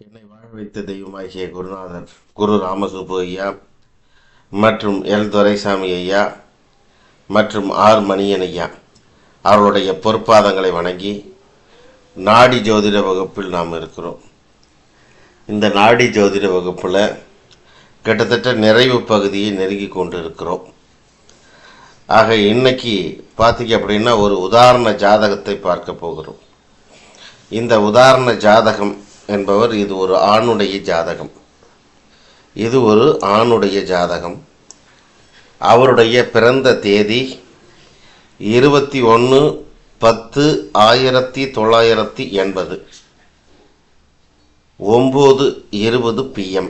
என்னை வாழ வைத்த தெய்வமாகிய குருநாதர் குரு ராமசுப்பு ஐயா மற்றும் எல் துரைசாமி ஐயா மற்றும் ஆர் மணியன் ஐயா அவர்களுடைய பொற்பாதங்களை வணங்கி நாடி ஜோதிட வகுப்பில் நாம் இருக்கிறோம். இந்த நாடி ஜோதிட வகுப்பில் கிட்டத்தட்ட நிறைவு பகுதியை நெருங்கி கொண்டு இருக்கிறோம். ஆக இன்னைக்கு பார்த்தீங்க அப்படின்னா ஒரு உதாரண ஜாதகத்தை பார்க்க போகிறோம். இந்த உதாரண ஜாதகம் என்பவர் இது ஒரு ஆணுடைய ஜாதகம். இது ஒரு ஆணுடைய ஜாதகம். அவருடைய பிறந்த தேதி 21/10/1980 9:20 PM.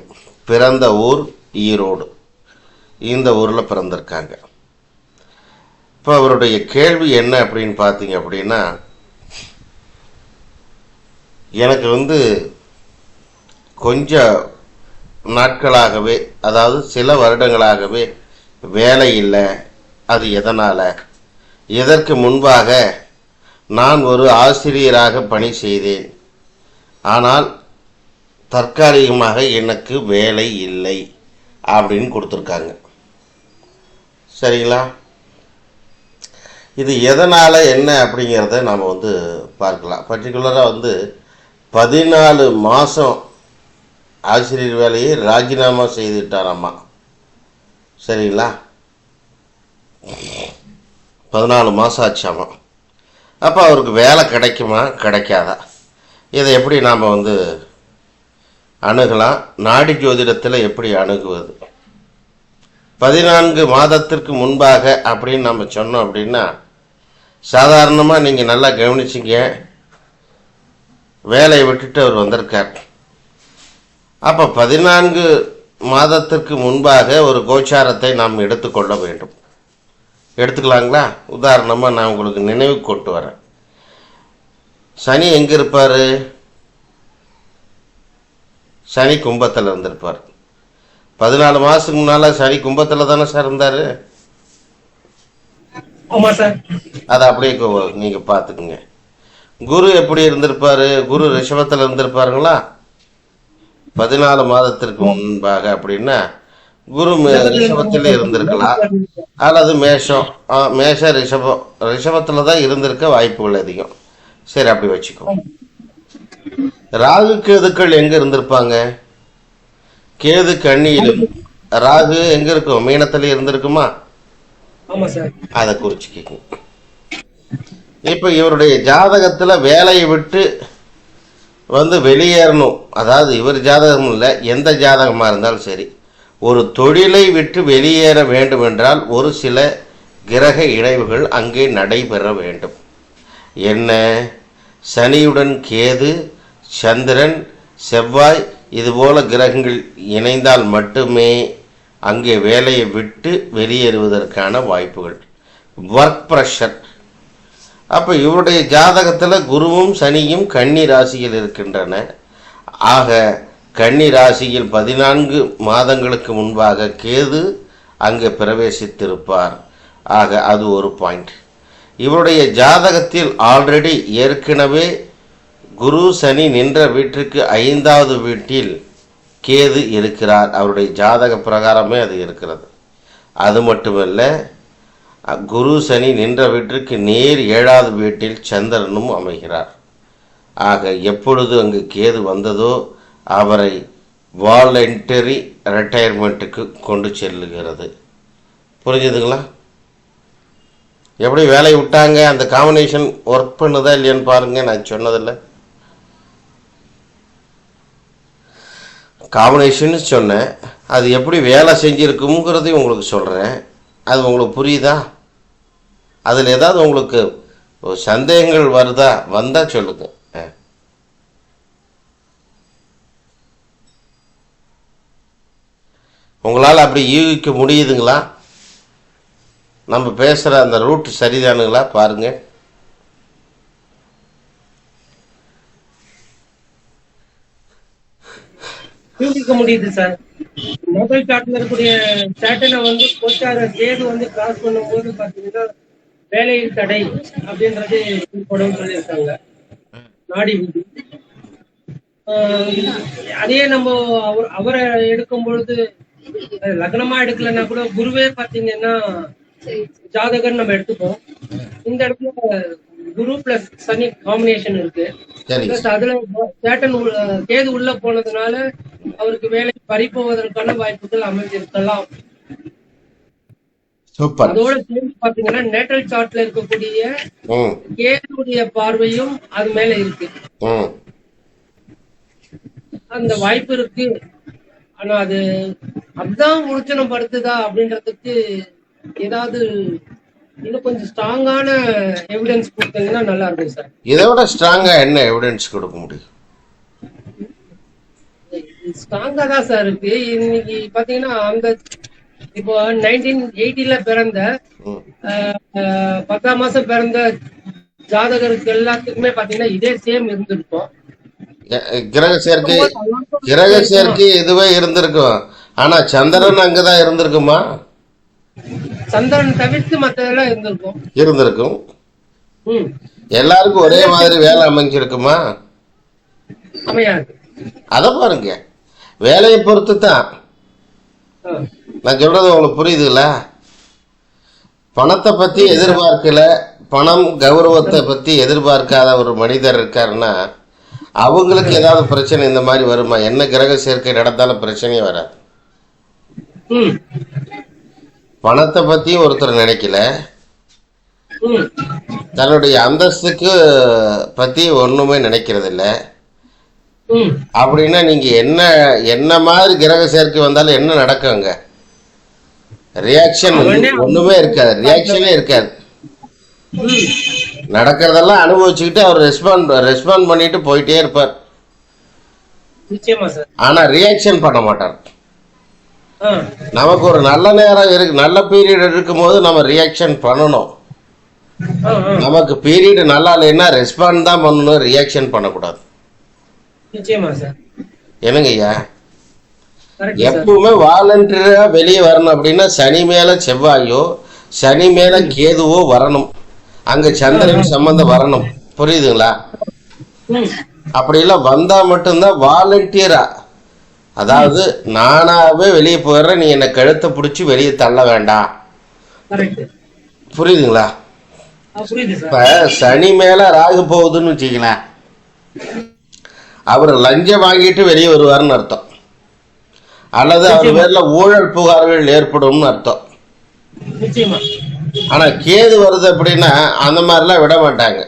பிறந்த ஊர் ஈரோடு. இந்த ஊரில் பிறந்திருக்காங்க. இப்போ அவருடைய கேள்வி என்ன அப்படின்னு பார்த்தீங்க அப்படின்னா, எனக்கு கொஞ்ச நாட்களாகவே, அதாவது சில வருடங்களாகவே வேலை இல்லை. அது எதனால்? இதற்கு முன்பாக நான் ஒரு ஆசிரியராக பணி செய்தேன். ஆனால் தற்காலிகமாக எனக்கு வேலை இல்லை அப்படின்னு கொடுத்துருக்காங்க. சரிங்களா? இது எதனால் என்ன அப்படிங்கிறத நாம் பார்க்கலாம். பர்டிகுலராக 14 மாதம் ஆசிரியர் வேலையை ராஜினாமா செய்துட்டாராம்மா. சரிங்களா? 14 மாதம் ஆச்சாமா. அப்போ அவருக்கு வேலை கிடைக்குமா கிடைக்காதா, இதை எப்படி நாம் அணுகலாம்? நாடி ஜோதிடத்தில் எப்படி அணுகுவது? 14 மாதத்திற்கு முன்பாக அப்படின்னு நம்ம சொன்னோம் அப்படின்னா, சாதாரணமாக நீங்கள் நல்லா கவனிச்சிங்க, வேலையை விட்டுட்டு அவர் வந்திருக்கார். அப்போ 14 மாதத்திற்கு முன்பாக ஒரு கோச்சாரத்தை நாம் எடுத்துக்கொள்ள வேண்டும். எடுத்துக்கலாங்களா? உதாரணமாக நான் உங்களுக்கு நினைவு கொண்டு வரேன். சனி எங்கே இருப்பார்? சனி கும்பத்தில் இருந்திருப்பார். 14 மாதத்துக்கு முன்னால் சனி கும்பத்தில் தானே சார் இருந்தார்? அதை அப்படியே நீங்கள் பார்த்துக்குங்க. குரு எப்படி இருந்திருப்பாரு? குரு ரிஷபத்தில் இருந்திருப்பாருங்களா 14 மாதத்திற்கு முன்பாக? அப்படின்னா குரு ரிஷபத்தில் இருந்திருக்கலாம், அல்லது மேஷ ரிஷபத்தில் தான் இருந்திருக்க வாய்ப்புகள் அதிகம். சரி, அப்படி வச்சுக்கோ. ராகு கேதுக்கள் எங்க இருந்திருப்பாங்க? கேது கன்னியிலும், ராகு எங்க இருக்கும்? மீனத்துல இருந்திருக்குமா? அதை குறிச்சுக்க. இப்ப இவருடைய ஜாதகத்துல வேலையை விட்டு வெளியேறணும். அதாவது இவர் ஜாதகம் இல்லை, எந்த ஜாதகமா இருந்தாலும் சரி, ஒரு தொழிலை விட்டு வெளியேற வேண்டும் என்றால் ஒரு சில கிரக இணைவுகள் அங்கே நடைபெற வேண்டும். என்ன? சனியுடன் கேது, சந்திரன், செவ்வாய் இதுபோல கிரகங்கள் இணைந்தால் மட்டுமே அங்கே வேலையை விட்டு வெளியேறுவதற்கான வாய்ப்புகள். Work pressure. அப்போ இவருடைய ஜாதகத்தில் குருவும் சனியும் கன்னி ராசியில் இருக்கின்றன. ஆக கன்னி ராசியில் 14 மாதங்களுக்கு முன்பாக கேது அங்கே பிரவேசித்திருப்பார். ஆக அது ஒரு பாயிண்ட். இவருடைய ஜாதகத்தில் ஆல்ரெடி ஏற்கனவே குரு சனி நின்ற வீட்டிற்கு 5வது வீட்டில் கேது இருக்கிறார். அவருடைய ஜாதக பிரகாரமே அது இருக்கிறது. அது மட்டுமல்ல, குரு சனி நின்ற வீட்டிற்கு நேர் 7வது வீட்டில் சந்திரனும் அமைகிறார். ஆக எப்பொழுது அங்கு கேது வந்ததோ அவரை வாலண்டரி ரிட்டையர்மெண்ட்டுக்கு கொண்டு செல்லுகிறது. புரிஞ்சுதுங்களா? எப்படி வேலையை விட்டாங்க? அந்த காம்பினேஷன் ஒர்க் பண்ணுதா இல்லையான்னு பாருங்க. நான் சொன்னதில்லை, காம்பினேஷன் சொன்னேன். அது எப்படி வேலை செஞ்சிருக்குங்கிறதையும் உங்களுக்கு சொல்கிறேன். அது உங்களுக்கு புரியுதா? அதில் ஏதாவது உங்களுக்கு சந்தேகங்கள் வருதா? வந்தால் சொல்லுங்க. உங்களால் அப்படி யூகிக்க முடியுதுங்களா? நம்ம பேசுகிற அந்த ரூட் சரிதானுங்களா? பாருங்க. யூகிக்க முடியுது சார். மொபைல் சாட்ல இருக்கக்கூடிய சேட்டலை கோச்சார கேது கிராஸ் பண்ணும்போது பாத்தீங்கன்னா வேலையில் தடை அப்படின்றது சொல்லியிருக்காங்க. நாடி விதி அதே நம்ம அவரை எடுக்கும் பொழுது லக்னமா எடுக்கலன்னா கூட குருவே பாத்தீங்கன்னா ஜாதகர் நம்ம எடுத்துப்போம். இந்த இடத்துல குரு பிளஸ் சனி காம்பினேஷன் இருக்கு. பிளஸ் அதுல சேட்டன் கேது உள்ள போனதுனால அவருக்கு வேலை பறிப்போவதற்கான வாய்ப்புகள் அமைஞ்சிருக்கலாம். அதோட சேர்ந்து பாத்தீங்கன்னா நேட்டல் சார்ட்ல இருக்கக்கூடிய கேதுடைய பார்வையும் அது மேல இருக்கு. அந்த வாய்ப்பு இருக்கு. ஆனா அது அதுதான் உச்சனம் படுத்துதா அப்படின்றதுக்கு ஏதாவது இன்னும் கொஞ்சம் ஸ்ட்ராங்கான எவிடன்ஸ் கொடுத்தீங்கன்னா நல்லா இருக்கும் சார். இதை விட ஸ்ட்ராங்கா என்ன எவிடன்ஸ் கொடுக்க முடியும்? ஸ்ட்ராங்கா தான் சார் இருக்கு. இன்னைக்கு பாத்தீங்கன்னா அந்த இப்போ 1980 பிறந்த 10ஆம் மாசம் பிறந்த ஜாதகருக்கு எல்லாத்துக்குமே பாத்தீங்கன்னா இதே சேம் இருந்திருக்கும். கிரக சேர்க்கை இதுவே இருந்திருக்கும். ஆனா சந்திரன் அங்கதான் இருந்திருக்குமா? சந்திரன் தவிர்த்து மத்ததெல்லாம் இருந்திருக்கும். எல்லாருக்கும் ஒரே மாதிரி வேலை அமைஞ்சிருக்குமா? அமையாது. அத பாருங்க, வேலையை பொறுத்து தான். நான் சொல்றது உங்களுக்கு புரியுதுல்ல? பணத்தை பத்தி எதிர்பார்க்கல, பணம் கௌரவத்தை பத்தி எதிர்பார்க்காத ஒரு மனிதர் இருக்காருன்னா அவங்களுக்கு ஏதாவது பிரச்சனை இந்த மாதிரி வருமா? என்ன கிரக சேர்க்கை நடந்தாலும் பிரச்சனையே வராது. பணத்தை பத்தி ஒருத்தர் நினைக்கல, தன்னுடைய அந்தஸ்துக்கு பத்தி ஒண்ணுமே நினைக்கிறது இல்லை அப்படின்னா நீங்க என்ன மாதிரி கிரக சேர்க்கை வந்தாலும் என்ன நடக்குங்க? ரியாக்ஷன் ஒண்ணுமே இருக்காது, ரியாக்ஷனே இருக்காது. நடக்கிறதெல்லாம் அனுபவிச்சுக்கிட்டு அவர் ரெஸ்பாண்ட் பண்ணிட்டு போயிட்டே இருப்பார். ஆனா ரியாக்ஷன் பண்ண மாட்டார். நமக்கு ஒரு நல்ல நேரம் இருக்கு, நல்ல பீரியட் இருக்கும் போது நம்ம ரியாக்ஷன் பண்ணணும். நமக்கு பீரியட் நல்லா இல்லைன்னா ரெஸ்பாண்ட் தான் பண்ணணும், ரியாக்ஷன் பண்ணக்கூடாது. என்னங்க ஐயா, எப்பவுமே வாலண்டியரா வெளியே வரணும் அப்படின்னா சனி மேல செவ்வாயோ சனி மேல கேதுவோ வரணும், அங்க சந்திரன் சம்பந்தம் வரணும். புரியுதுங்களா? அப்படி எல்லாம் வந்தா மட்டும்தான் வாலண்டியரா, அதாவது நானாவே வெளியே போயிடுறேன், நீ என்னை கழுத்தை பிடிச்சி வெளியே தள்ள வேண்டாம். புரியுதுங்களா? இப்ப சனி மேல ராகு போகுதுன்னு வச்சுக்கலாம், அவர் லஞ்சம் வாங்கிட்டு வெளியே வருவார்னு அர்த்தம், அல்லது அவர் பேர்ல ஊழல் புகார்கள் ஏற்படும் அர்த்தம். ஆனா கேது வருது அப்படின்னா அந்த மாதிரிலாம் விட மாட்டாங்க.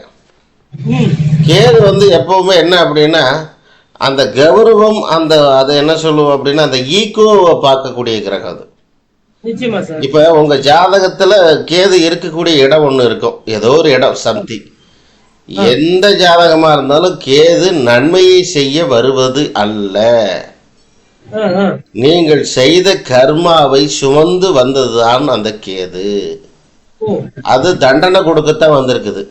கேது எப்பவுமே என்ன அப்படின்னா அந்த கௌரவம், அந்த அதை என்ன சொல்லுவோம் அப்படின்னா அந்த ஈகோவை பார்க்கக்கூடிய கிரகம் அது. இப்ப உங்க ஜாதகத்துல கேது இருக்கக்கூடிய இடம் ஒண்ணு இருக்கும், ஏதோ ஒரு இடம் சம்திங். எந்த ஜாதகமா இருந்தாலும் கேது நன்மையை செய்ய வருவது அல்ல, நீங்கள் செய்த கர்மாவை சுமந்து வந்ததுதான் அந்த கேது. அது தண்டனை கொடுக்கத்தான் வந்திருக்குது.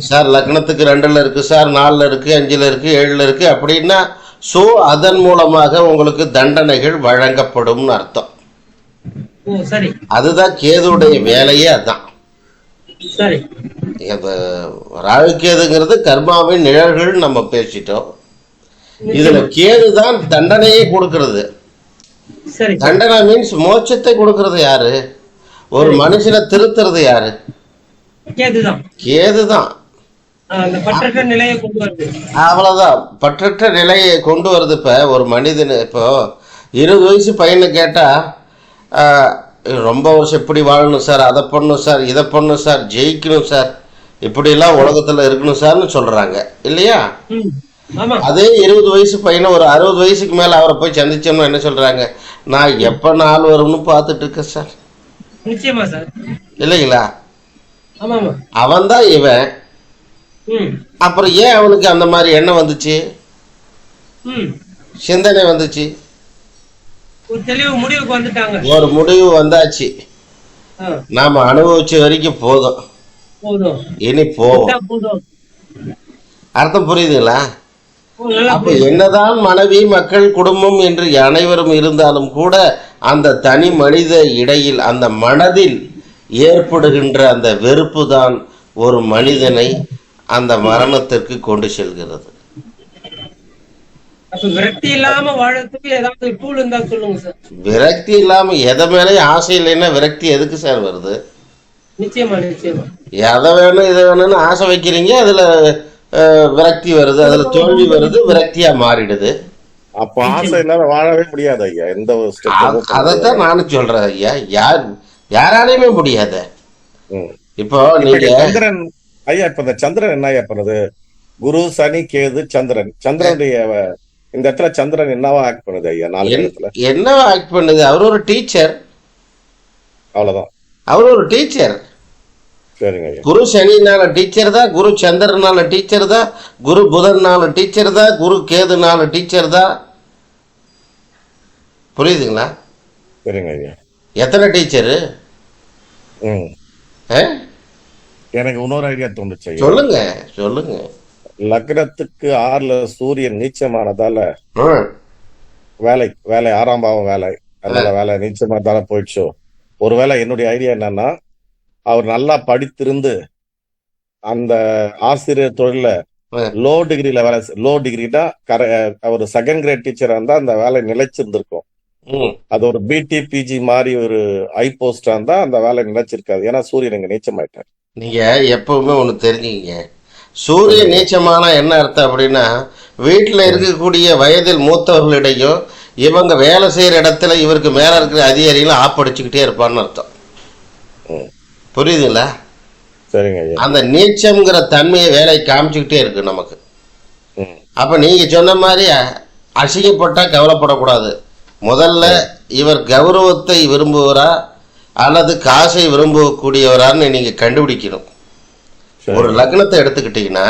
சார் லக்னத்துக்கு 2ல் இருக்கு சார், 4ல் இருக்கு, 5ல் இருக்கு, 7ல் இருக்கு அப்படின்னா சோ அதன் மூலமாக உங்களுக்கு தண்டனைகள் வழங்கப்படும் அர்த்தம். அதுதான் கேதுடைய வேலையே. அதான் ராகு கேதுங்கிறது கர்மாவின் நிழல்கள் நம்ம பேசிட்டோம். இதுல கேதுதான் தண்டனையே கொடுக்கிறது. தண்டனை மீன்ஸ் மோட்சத்தை கொடுக்கிறது யாரு? ஒரு மனுஷனை திருத்துறது யாரு? கேதுதான். அவ்வளவுதான், பற்றற்ற நிலையை கொண்டு வருது. இப்ப ஒரு மனிதன் இப்போ 20 வயசு பையனை கேட்டா ரொம்ப வருஷம் இப்படி வாழணும் சார், அதை பண்ணணும் சார், இதை பண்ணணும் சார், ஜெயிக்கணும் சார், இப்படி எல்லாம் உலகத்துல இருக்கணும் சார்னு சொல்றாங்க இல்லையா? அதே 20 வயசு பையனை ஒரு 60 வயசுக்கு மேல அவரை போய் சந்திச்சோம்னா என்ன சொல்றாங்க? நான் எப்ப நாள் வரும்னு பாத்துட்டு இருக்கேன் சார். இல்லைங்களா? அவன் தான் இவன். அப்புறம் ஏன் அவனுக்கு அந்த மாதிரி எண்ணம் வந்துச்சு, சிந்தனை வந்துச்சு? ஒரு முடிவு வந்தாச்சு, நாம அனுபவிச்ச வரைக்கும் போதும், இனி போவோம். அர்த்தம் புரியுதுங்களா? அப்ப என்னதான் மனைவி மக்கள் குடும்பம் என்று அனைவரும் இருந்தாலும் கூட அந்த தனி மனித இடையில் அந்த மனதில் ஏற்படுகின்ற அந்த வெறுப்பு தான் ஒரு மனிதனை அந்த மரணத்திற்கு கொண்டு செல்கிறது. அப்ப விரக்தி இல்லாம வாழறதுக்கு ஏதாவது டூல் இருந்தா சொல்லுங்க சார். விரக்தி இல்லாம எதை மேலேயும் ஆசை இல்லைன்னா விரக்தி எதுக்கு சார் வருது? நிச்சயமா நிச்சயமா. எதை வேணும் இதை வேணும்னு ஆசை வைக்கிறீங்க, அதுல விரக்தி வருது, அதுல தோல்வி வருது, விரக்தியா மாறிடுது. அப்ப ஆசை இல்லாம வாழவே முடியாது ஐயா. எந்த ஒரு ஸ்டெப் அதைத்தான் நானும் சொல்றேன் ஐயா. யாராலையுமே முடியாது. இப்போ நீங்க சந்திரன் ஐயா, இப்ப இந்த சந்திரன் என்ன ஐயா பண்ணுது? குரு சனி கேது சந்திரன், சந்திரனுடைய இந்த இடத்துல சந்திரன் என்னவா ஆக்ட் பண்ணுது ஐயா? 4 இடத்துல என்னவா ஆக்ட் பண்ணுது? அவர் ஒரு டீச்சர், அவ்வளவுதான். அவர் ஒரு டீச்சர். சரிங்க ஐயா. குரு சனினால டீச்சர் தான், குரு சந்திரனால டீச்சர் தான், குரு புதன்னால டீச்சர் தான், குரு கேதுனால டீச்சர் தான். புரியுதுங்களா? சரிங்க ஐயா. எத்தனை டீச்சரு? எனக்கு இன்னொரு ஐடியா தோணுச்சு ஐயா. சொல்லுங்க சொல்லுங்க. லக்னத்துக்கு 6ல சூரியன் நீச்சமானதால வேலை 6ஆம் பாவம் வேலை, அதனால வேலை நீச்சமானதால போயிடுச்சோ. ஒருவேளை என்னுடைய ஐடியா என்னன்னா, அவர் நல்லா படித்திருந்து அந்த ஆசிரியர் தொழில லோ டிகிரில வேலை, லோ டிகிரினா அவர் செகண்ட் கிரேட் டீச்சரா இருந்தா அந்த வேலை நிலைச்சிருந்திருக்கும். அது ஒரு பிடி பிஜி மாதிரி ஒரு ஐ போஸ்டா இருந்தா அந்த வேலை நிலைச்சிருக்காது. ஏன்னா சூரியன் இங்க நீச்சமாயிட்டார். நீங்க எப்பவுமே ஒண்ணு தெரிஞ்சுக்கங்க, சூரிய நீச்சமான என்ன அர்த்தம் அப்படின்னா, வீட்டுல இருக்கக்கூடிய வயதில் மூத்தவர்களிடையும் இவங்க வேலை செய்யற இடத்துல இவருக்கு மேல இருக்கிற அதிகாரிகளும் ஆப்படிச்சுக்கிட்டே இருப்பான்னு அர்த்தம். புரியுதுங்களா? சரிங்க ஐயா. அந்த நீச்சம்ங்கிற தன்மையை வேலை காமிச்சுக்கிட்டே இருக்கு நமக்கு. அப்ப நீங்க சொன்ன மாதிரி அசிங்கப்பட்டா கவலைப்படக்கூடாது. முதல்ல இவர் கௌரவத்தை விரும்புவரா அல்லது காசை விரும்பக்கூடியவரான்னு நீங்க கண்டுபிடிக்கணும். ஒரு லக்னத்தை எடுத்துக்கிட்டீங்கன்னா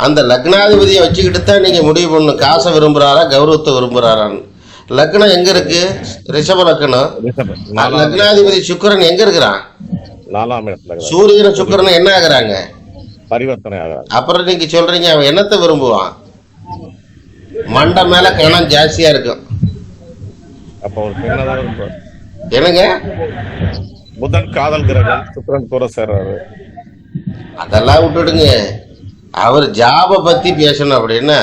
அந்த லக்னாதிபதியை வச்சுக்கிட்டு தான் நீங்க முடிவு பண்ணணும், காசை விரும்புறாரா கௌரவத்தை விரும்புறாரான்னு. லக்னம் எங்க இருக்கு? ரிஷப லக்னம். லக்னாதிபதி சுக்கிரன் எங்க இருக்கிறான்? 4ஆம் இடத்துல. சூரியன் சுக்கிரன் என்ன ஆகுறாங்க? பரிவர்த்தனை ஆகுறாங்க. அப்புறம் நீங்க சொல்றீங்க அவன் என்னத்தை விரும்புவான்? மண்டை மேல கணம் ஜாஸ்தியா இருக்கும். அப்ப ஒரு பெண்ணதான் விரும்புவார். என்னங்க? புதன் காதல் கிரகம், சுக்கிரன் கூட சேர்றாரு. அதெல்லாம் விட்டுடுங்க. அவர் ஜாப பத்தி பேசணும் அப்படின்னா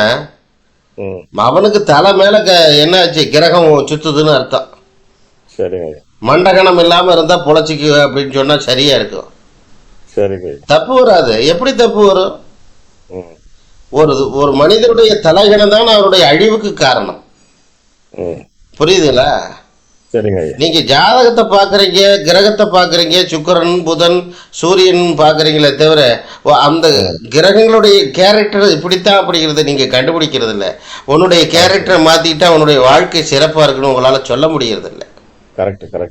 அவனுக்கு தலை மேல என்னாச்சு, கிரகம் சுத்துதுன்னு அர்த்தம். சரிங்க. மண்டகணம் இல்லாம இருந்தா பொழைச்சிக்கு அப்படின்னு சொன்னா சரியா இருக்கும். சரிங்க. தப்பு வராது. எப்படி தப்பு வரும்? ஒரு மனிதனுடைய தலைகணம் தான் அவருடைய அழிவுக்கு காரணம். புரியுதுங்களா? சரிங்க. நீங்க ஜாதகத்தை பாக்குறீங்க, கிரகத்தை பாக்குறீங்க, சுக்கிரன் புதன் சூரியன் பாக்குறீங்களே தவிர அந்த கிரகங்களுடைய கேரக்டர் இப்படித்தான் அப்படிங்கிறத நீங்க கண்டுபிடிக்கிறது இல்லை. உன்னுடைய கேரக்டரை மாத்திக்கிட்டா உன்னுடைய வாழ்க்கை சிறப்பா இருக்குன்னு உங்களால சொல்ல முடியறது இல்லை.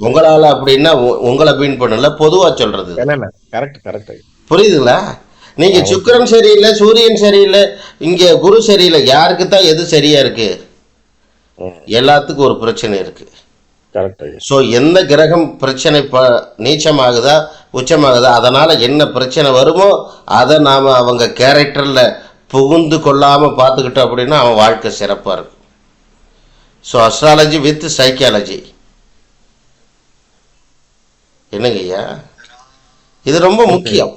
உங்களால அப்படின்னா உங்களை பீன் பண்ணல, பொதுவா சொல்றது. புரியுதுங்களா? நீங்க சுக்கிரன் சரியில்லை, சூரியன் சரியில்லை, இங்க குரு சரியில்லை, யாருக்கு தான் எது சரியா இருக்கு? எல்லாத்துக்கும் ஒரு பிரச்சனை இருக்கு. சோ எந்த கிரகம் பிரச்சனை நீச்சமாகுதா உச்சமாகுதா, அதனால என்ன பிரச்சனை வருமோ அதை நாம அவங்க கேரக்டர்ல புகுந்து கொள்ளாம பார்த்துக்கிட்டோம் அப்படின்னா அவன் வாழ்க்கை சிறப்பா இருக்கும். ஸோ அஸ்ட்ராலஜி வித் சைக்காலஜி என்னங்க ஐயா, இது ரொம்ப முக்கியம்.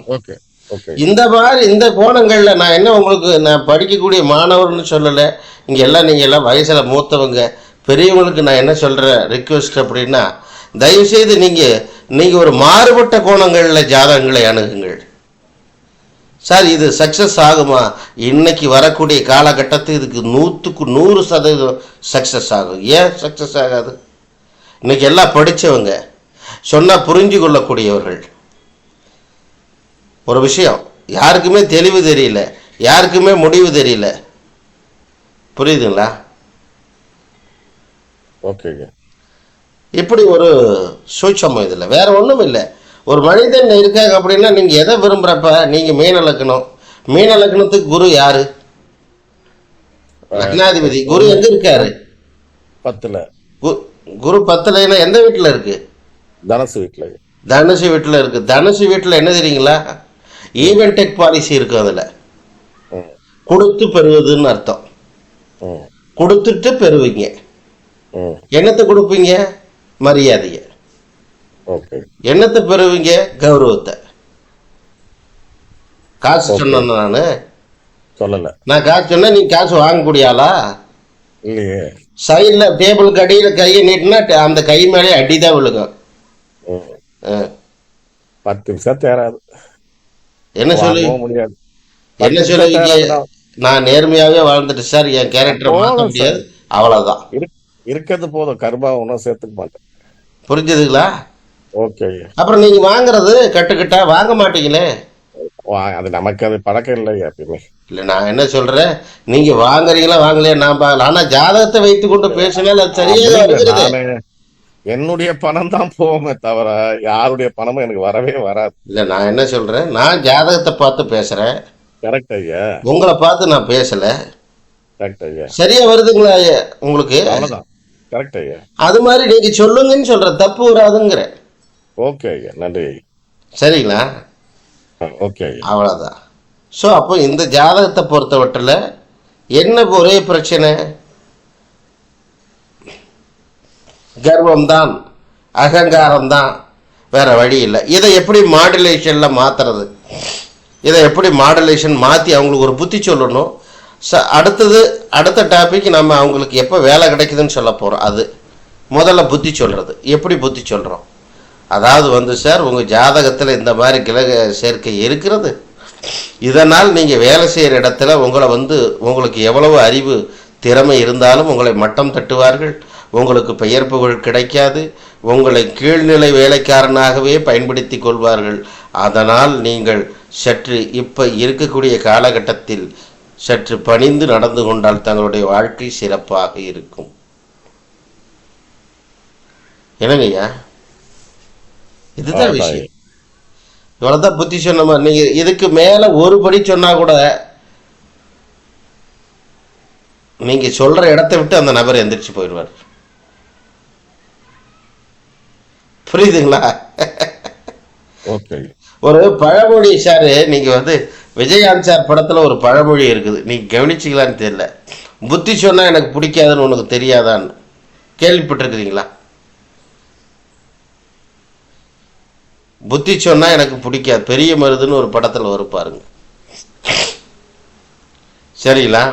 இந்த மாதிரி இந்த கோணங்கள்ல நான் என்ன உங்களுக்கு, நான் படிக்கக்கூடிய மாணவர்னு சொல்லலை, இங்க எல்லாம் நீங்க எல்லாம் வயசுல மூத்தவங்க பெரியவங்களுக்கு நான் என்ன சொல்றேன் ரிக்வெஸ்ட் அப்படின்னா, தயவுசெய்து நீங்க ஒரு மாறுபட்ட கோணங்கள்ல ஜாதகங்களை அணுகுங்கள். சார் இது சக்சஸ் ஆகுமா? இன்னைக்கு வரக்கூடிய காலகட்டத்துக்கு இதுக்கு 100% சக்சஸ் ஆகும். ஏன் சக்சஸ் ஆகாது? இன்னைக்கு எல்லாம் படிச்சவங்க, சொன்னா புரிஞ்சு கொள்ளக்கூடியவர்கள். ஒரு விஷயம் யாருக்குமே தெளிவு தெரியல, யாருக்குமே முடிவு தெரியல. புரியுதுங்களா? இப்படி ஒரு சூட்சமம் இதுல வேற ஒண்ணும் இல்லை. ஒரு மனிதன் இருக்காங்க அப்படின்னா நீங்க எதை விரும்புறப்ப நீங்க மீன லக்னம், மீன லக்னத்துக்கு குரு யாரு? லக்னாதிபதி. குரு எங்க இருக்காரு? 10ல. குரு 10ல எந்த வீட்டுல இருக்கு? தனுசு வீட்டுல. தனுசு வீட்டுல இருக்கு. தனுசு வீட்டுல என்ன தெரியுங்களா, ஈவென்டெக் பாலிசி இருக்கு. அதுல கொடுத்து பெறுவதுன்னு அர்த்தம். கொடுத்துட்டு பெறுவீங்க. என்னத்தை கொடுப்பீங்க? மரியாதைய. என்னத்தை பெறுவீங்க? கௌரவத்தை. காசு சொன்ன நானு. சொல்லல. நான் காசு சொன்னா நீ காசு வாங்கக்கூடிய ஆளா? இல்லையே. சைட்ல டேபிளுக்கு அடியில கையை நீட்டினா அந்த கை மேலே அடிதான் விழுகும். ம். ஆ. 10 நிமிஷம் தேராது, என்ன சொல்லு வாங்கவும் முடியாது. என்ன 10 நிமிஷம் சொல்லுவீங்க? தேராதுடா. நான் நேர்மையாவே வாழ்ந்துட்டு சார், என் கேரக்டரை மாற்ற போதும் முடியாது, சார், அவ்வளவுதான். இருக்கிறது போதும், கர்மா ஒன்றும் சேர்த்துக்க மாட்டேன். புரிஞ்சுதுங்களா? ஓகே ஐயா. அப்புறம் நீங்க வாங்குறது கட்டுக்கிட்டா வாங்க மாட்டீங்களே. அது நமக்கு அது பழக்கம் இல்லை எப்பயுமே. இல்ல நான் என்ன சொல்றேன், நீங்க வாங்குறீங்களா வாங்கலையா நான் பார்க்கல. ஆனா ஜாதகத்தை வைத்துக் கொண்டு பேசினால் அது சரியாக அப்படி இல்லை, வருகிறது. நானு என்னுடைய பணம் தான் போவோமே தவிர யாருடைய பணமும் எனக்கு வரவே வராது. இல்ல நான் என்ன சொல்றேன், நான் ஜாதகத்தை பார்த்து பேசுறேன், கரெக்ட் ஐயா, உங்களை பார்த்து நான் பேசல. கரெக்ட் ஐயா, சரியா வருதுங்களா ஐயா உங்களுக்கு? அவ்வளவுதான். கரெக்ட் ஐயா. அது மாதிரி நீங்க சொல்லுங்கன்னு சொல்ற, தப்பு வராதுங்கிற. ஓகே ஐயா, நன்றி ஐயா. சரிங்களா? ஓகே ஐயா. அவ்வளோதான். ஸோ அப்போ இந்த ஜாதகத்தை பொறுத்தவற்றில் என்ன ஒரே பிரச்சனை? கர்வம்தான், அகங்காரம்தான், வேற வழி இல்லை. இதை எப்படி மாடுலேஷனில் மாற்றுறது? இதை எப்படி மாடுலேஷன் மாற்றி அவங்களுக்கு ஒரு புத்தி சொல்லணும். அடுத்த டாபிக் நம்ம அவங்களுக்கு எப்போ வேலை கிடைக்குதுன்னு சொல்ல போகிறோம். அது முதல்ல புத்தி சொல்கிறது. எப்படி புத்தி சொல்கிறோம்? அதாவது சார், உங்கள் ஜாதகத்தில் இந்த மாதிரி கிரக சேர்க்கை இருக்கிறது, இதனால் நீங்கள் வேலை செய்கிற இடத்துல உங்களுக்கு எவ்வளவு அறிவு திறமை இருந்தாலும் உங்களை மட்டம் தட்டுவார்கள், உங்களுக்கு பெயர் புகழ் கிடைக்காது, உங்களை கீழ்நிலை வேலைக்காரனாகவே பயன்படுத்தி கொள்வார்கள். அதனால் நீங்கள் சற்று இப்போ இருக்கக்கூடிய காலகட்டத்தில் சற்று பணிந்து நடந்து கொண்டால் தங்களுடைய வாழ்க்கை சிறப்பாக இருக்கும். என்னங்கய்யா, இதுதான் விஷயம். இவ்வளவுதான் புத்தி சொன்னமா. நீங்க இதுக்கு மேல ஒரு படி சொன்னா கூட நீங்க சொல்ற இடத்தை விட்டு அந்த நபர் எந்திரிச்சு போயிடுவார். புரியுதுங்களா? ஒரு பழமொழி சார், நீங்க விஜயகாந்த் சார் படத்துல ஒரு பழமொழி இருக்குது, நீங்க கவனிச்சிக்கலான்னு தெரியல. புத்தி சொன்னா எனக்கு பிடிக்காதுன்னு உனக்கு தெரியாதான்னு கேள்விப்பட்டிருக்கிறீங்களா? புத்தி சொன்னா எனக்கு பிடிக்காது, பெரிய மருதுன்னு ஒரு படத்துல வரும் பாருங்க. சரிங்களா?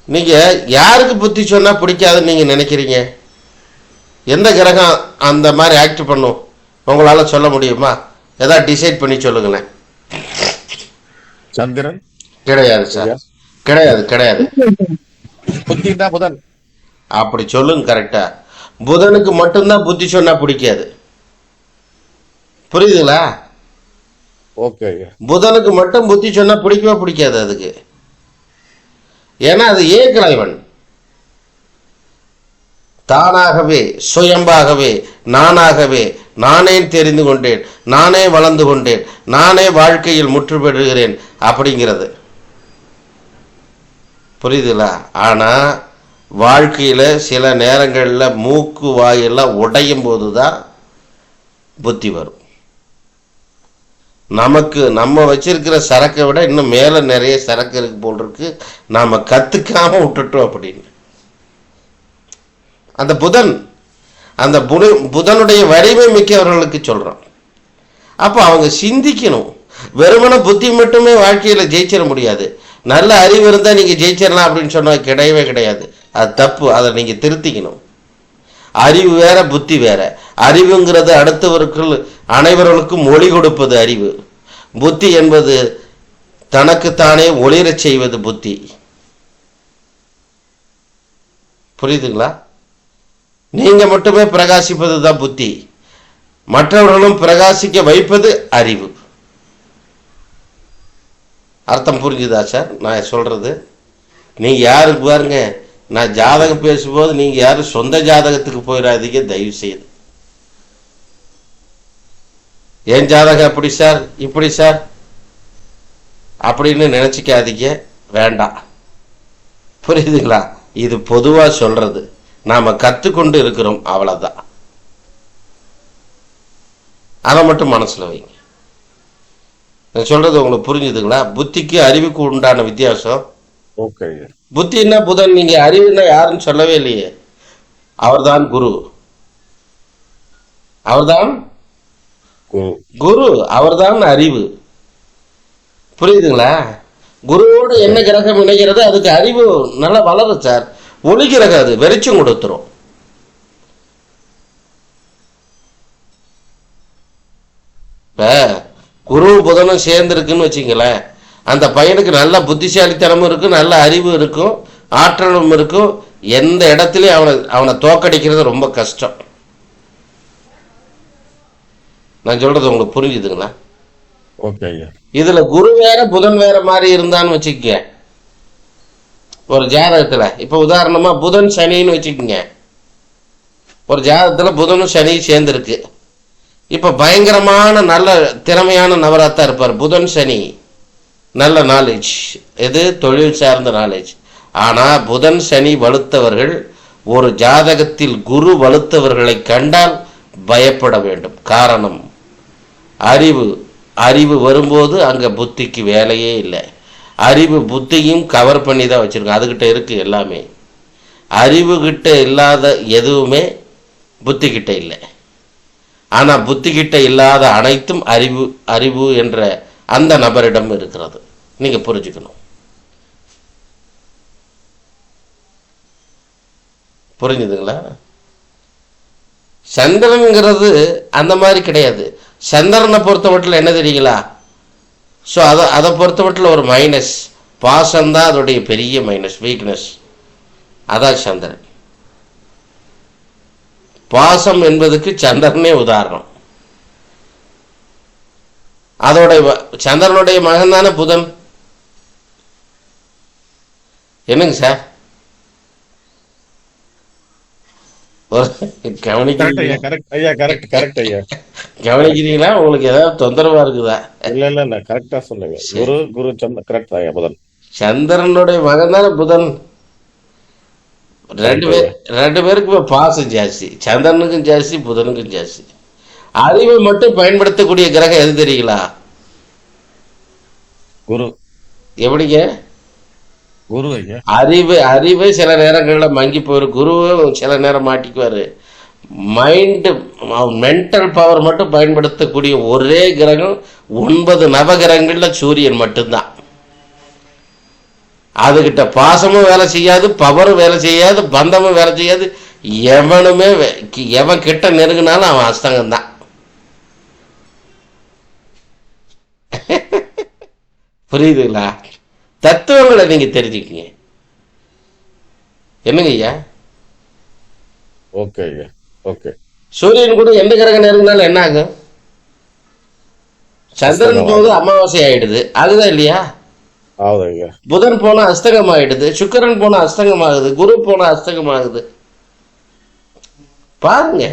நீங்க யாருக்கு புத்தி சொன்னா பிடிக்காதுன்னு நீங்க நினைக்கிறீங்க? எந்த கிரகம் அந்த மாதிரி ஆக்ட் பண்ணும் உங்களால சொல்ல முடியுமா? ஏதாவது டிசைட் பண்ணி சொல்லுங்களேன். சந்திரன் கிடையாது சார், கிடையாது கிடையாது. புத்தி தான் புதன். அப்படி சொல்லுங்க கரெக்டா. புதனுக்கு மட்டும்தான் புத்தி சொன்னா பிடிக்காது. புரியுதுங்களா? ஓகே. புதனுக்கு மட்டும் புத்தி சொன்னா பிடிக்கவே பிடிக்காது அதுக்கு. ஏன்னா அது ஏகலைவன், தானாகவே சுயம்பாகவே நானாகவே நானே தெரிந்து கொண்டேன், நானே வளர்ந்து கொண்டேன், நானே வாழ்க்கையில் முற்று பெறுகிறேன் அப்படிங்கிறது. புரியுதுங்களா? ஆனா வாழ்க்கையில சில நேரங்கள்ல மூக்கு வாயெல்லாம் உடையும் போதுதான் புத்தி வரும். நம்ம வச்சிருக்கிற சரக்கை விட இன்னும் மேல நிறைய சரக்கு இருக்கு போல் இருக்கு, நாம கத்துக்காம விட்டுட்டோம் அப்படின்னு. அந்த புதனுடைய வலிமை மிக்கவர்களுக்கு சொல்றோம். அப்ப அவங்க சிந்திக்கணும். வெறுமன புத்தி மட்டுமே வாழ்க்கையில ஜெயிச்சிட முடியாது. நல்ல அறிவு இருந்தா நீங்க ஜெயிச்சிடலாம் அப்படின்னு சொன்னா கிடையவே கிடையாது. அது தப்பு. அதை நீங்க திருத்திக்கணும். அறிவு வேற, புத்தி வேற. அறிவுங்கிறது அடுத்தவர்கள் அனைவர்களுக்கும் ஒளி கொடுப்பது அறிவு. புத்தி என்பது தனக்குத்தானே ஒளிரச் செய்வது புத்தி. புரியுதுங்களா? நீங்க மட்டுமே பிரகாசிப்பது தான் புத்தி, மற்றவர்களும் பிரகாசிக்க வைப்பது அறிவு. அர்த்தம் புரிஞ்சுதா சார் நான் சொல்றது? நீங்க யாருக்கு பாருங்க, நான் ஜாதகம் பேசும்போது நீங்க யாரும் சொந்த ஜாதகத்துக்கு போயிடாதீங்க தயவு செய்து. என் ஜாதகம் அப்படி சார், இப்படி சார் அப்படின்னு நினைச்சுக்காதீங்க, வேண்டாம். புரியுதுங்களா? இது பொதுவா சொல்றது, நாம கத்துக்கொண்டு இருக்கிறோம், அவ்வளவுதான். அதை மட்டும் மனசுல வைங்க. நான் சொல்றது உங்களுக்கு புரிஞ்சுதுங்களா? புத்திக்கு அறிவுக்கு உண்டான வித்தியாசம். புத்தின்னா புதன், நீங்க அறிவுன்னா யாருன்னு சொல்லவே இல்லையே. அவர்தான் குரு, அவர்தான் குரு, அவர்தான் அறிவு. புரியுதுங்களா? குருவோடு என்ன கிரகம் இணைகிறது, அதுக்கு அறிவு நல்லா வளரும் சார். ஒளி கிரகம், அது வெளிச்சம் கொடுத்துரும். இப்ப குரு புதனும் சேர்ந்து இருக்குன்னு வச்சுங்களேன், அந்த பையனுக்கு நல்ல புத்திசாலித்தனமும் இருக்கும், நல்ல அறிவு இருக்கும், ஆற்றலும் இருக்கும். எந்த இடத்துலயும் அவனை தோக்கடிக்கிறது ரொம்ப கஷ்டம். நான் சொல்றது உங்களுக்கு புரிஞ்சுதுங்களா? ஓகே ஐயா. இதுல குரு வேற புதன் வேற மாதிரி இருந்தான்னு வச்சுக்கங்க ஒரு ஜாதகத்துல. இப்ப உதாரணமா புதன் சனின்னு வச்சுக்கோங்க. ஒரு ஜாதகத்துல புதனும் சனியும் சேர்ந்துருக்கு. இப்ப பயங்கரமான நல்ல திறமையான நபராத்தான் இருப்பார். புதன் சனி நல்ல நாலேஜ், எது தொழில் சார்ந்த நாலேஜ். ஆனா புதன் சனி வலுத்தவர்கள் ஒரு ஜாதகத்தில் குரு வலுத்தவர்களை கண்டால் பயப்பட வேண்டும். காரணம், அறிவு வரும்போது அங்க புத்திக்கு வேலையே இல்லை. அறிவு புத்தியும் கவர் பண்ணி தான் வச்சிருக்கோம், அதுகிட்ட இருக்கு எல்லாமே. அறிவு கிட்ட இல்லாத எதுவுமே புத்தி கிட்ட இல்லை. ஆனா புத்தி கிட்ட இல்லாத அனைத்தும் அறிவு என்ற அந்த நபரிடம் இருக்கிறது. நீங்க புரிஞ்சுக்கணும். புரிஞ்சுதுங்களா? சந்திரனுங்கிறது அந்த மாதிரி கிடையாது. சந்திரனை பொறுத்த மட்டும் என்ன தெரியுங்களா? ஸோ அதை பொறுத்த மட்டும் ஒரு மைனஸ், பாசம்தான் அதோடைய பெரிய மைனஸ், வீக்னஸ். அதான் சந்திரன். பாசம் என்பதுக்கு சந்திரனே உதாரணம். சந்திரனுடைய மகன் தானே புதன். என்னங்க சார் கவனிக்கிறீங்களா? உங்களுக்கு ஏதாவது தொந்தரவா இருக்குதா? இல்ல கரெக்டா சொன்னீங்க. குரு கரெக்ட் தான் புதன். சந்திரனுடைய மகன் தானே புதன். ரெண்டு பேருக்கு பாசம் ஜாஸ்தி, சந்திரனுக்கும் ஜாஸ்தி, புதனுக்கும் ஜாஸ்தி. அறிவை மட்டும் பயன்படுத்தக்கூடிய கிரகம் எது தெரியுங்களா? குரு. எப்படிங்க? குரு ஐயா. அறிவு சில நேரங்களில் மங்கி போயிரு, குருவும் சில நேரம் மாட்டிக்குவாரு. மென்டல் பவர் மட்டும் பயன்படுத்தக்கூடிய ஒரே கிரகம் 9 நவகிரகங்கள்ல சூரியன் மட்டும்தான். அதுகிட்ட பாசமும் வேலை செய்யாது, பவரும் வேலை செய்யாது, பந்தமும் வேலை செய்யாது. எவன் கிட்ட நெருங்கினாலும் அவன் அஸ்தங்கம் தான். புரியுதுங்களா? தத்துவங்களை நீங்க தெரிஞ்சுக்கீங்க. என்னங்க ஐயா? ஓகே ஐயா. ஓகே. சூரியன் கூட எந்த கிரகம் நெருங்கினாலும் என்ன ஆகும்? சந்திரன் போது அமாவாசை ஆயிடுது, அதுதான் இல்லையா? புதன் போனா அஸ்தங்கம் ஆயிடுது, சுக்கிரன் போனா அஸ்தங்கம் ஆகுது, குரு போனா அஸ்தங்கம் ஆகுது. பாருங்க,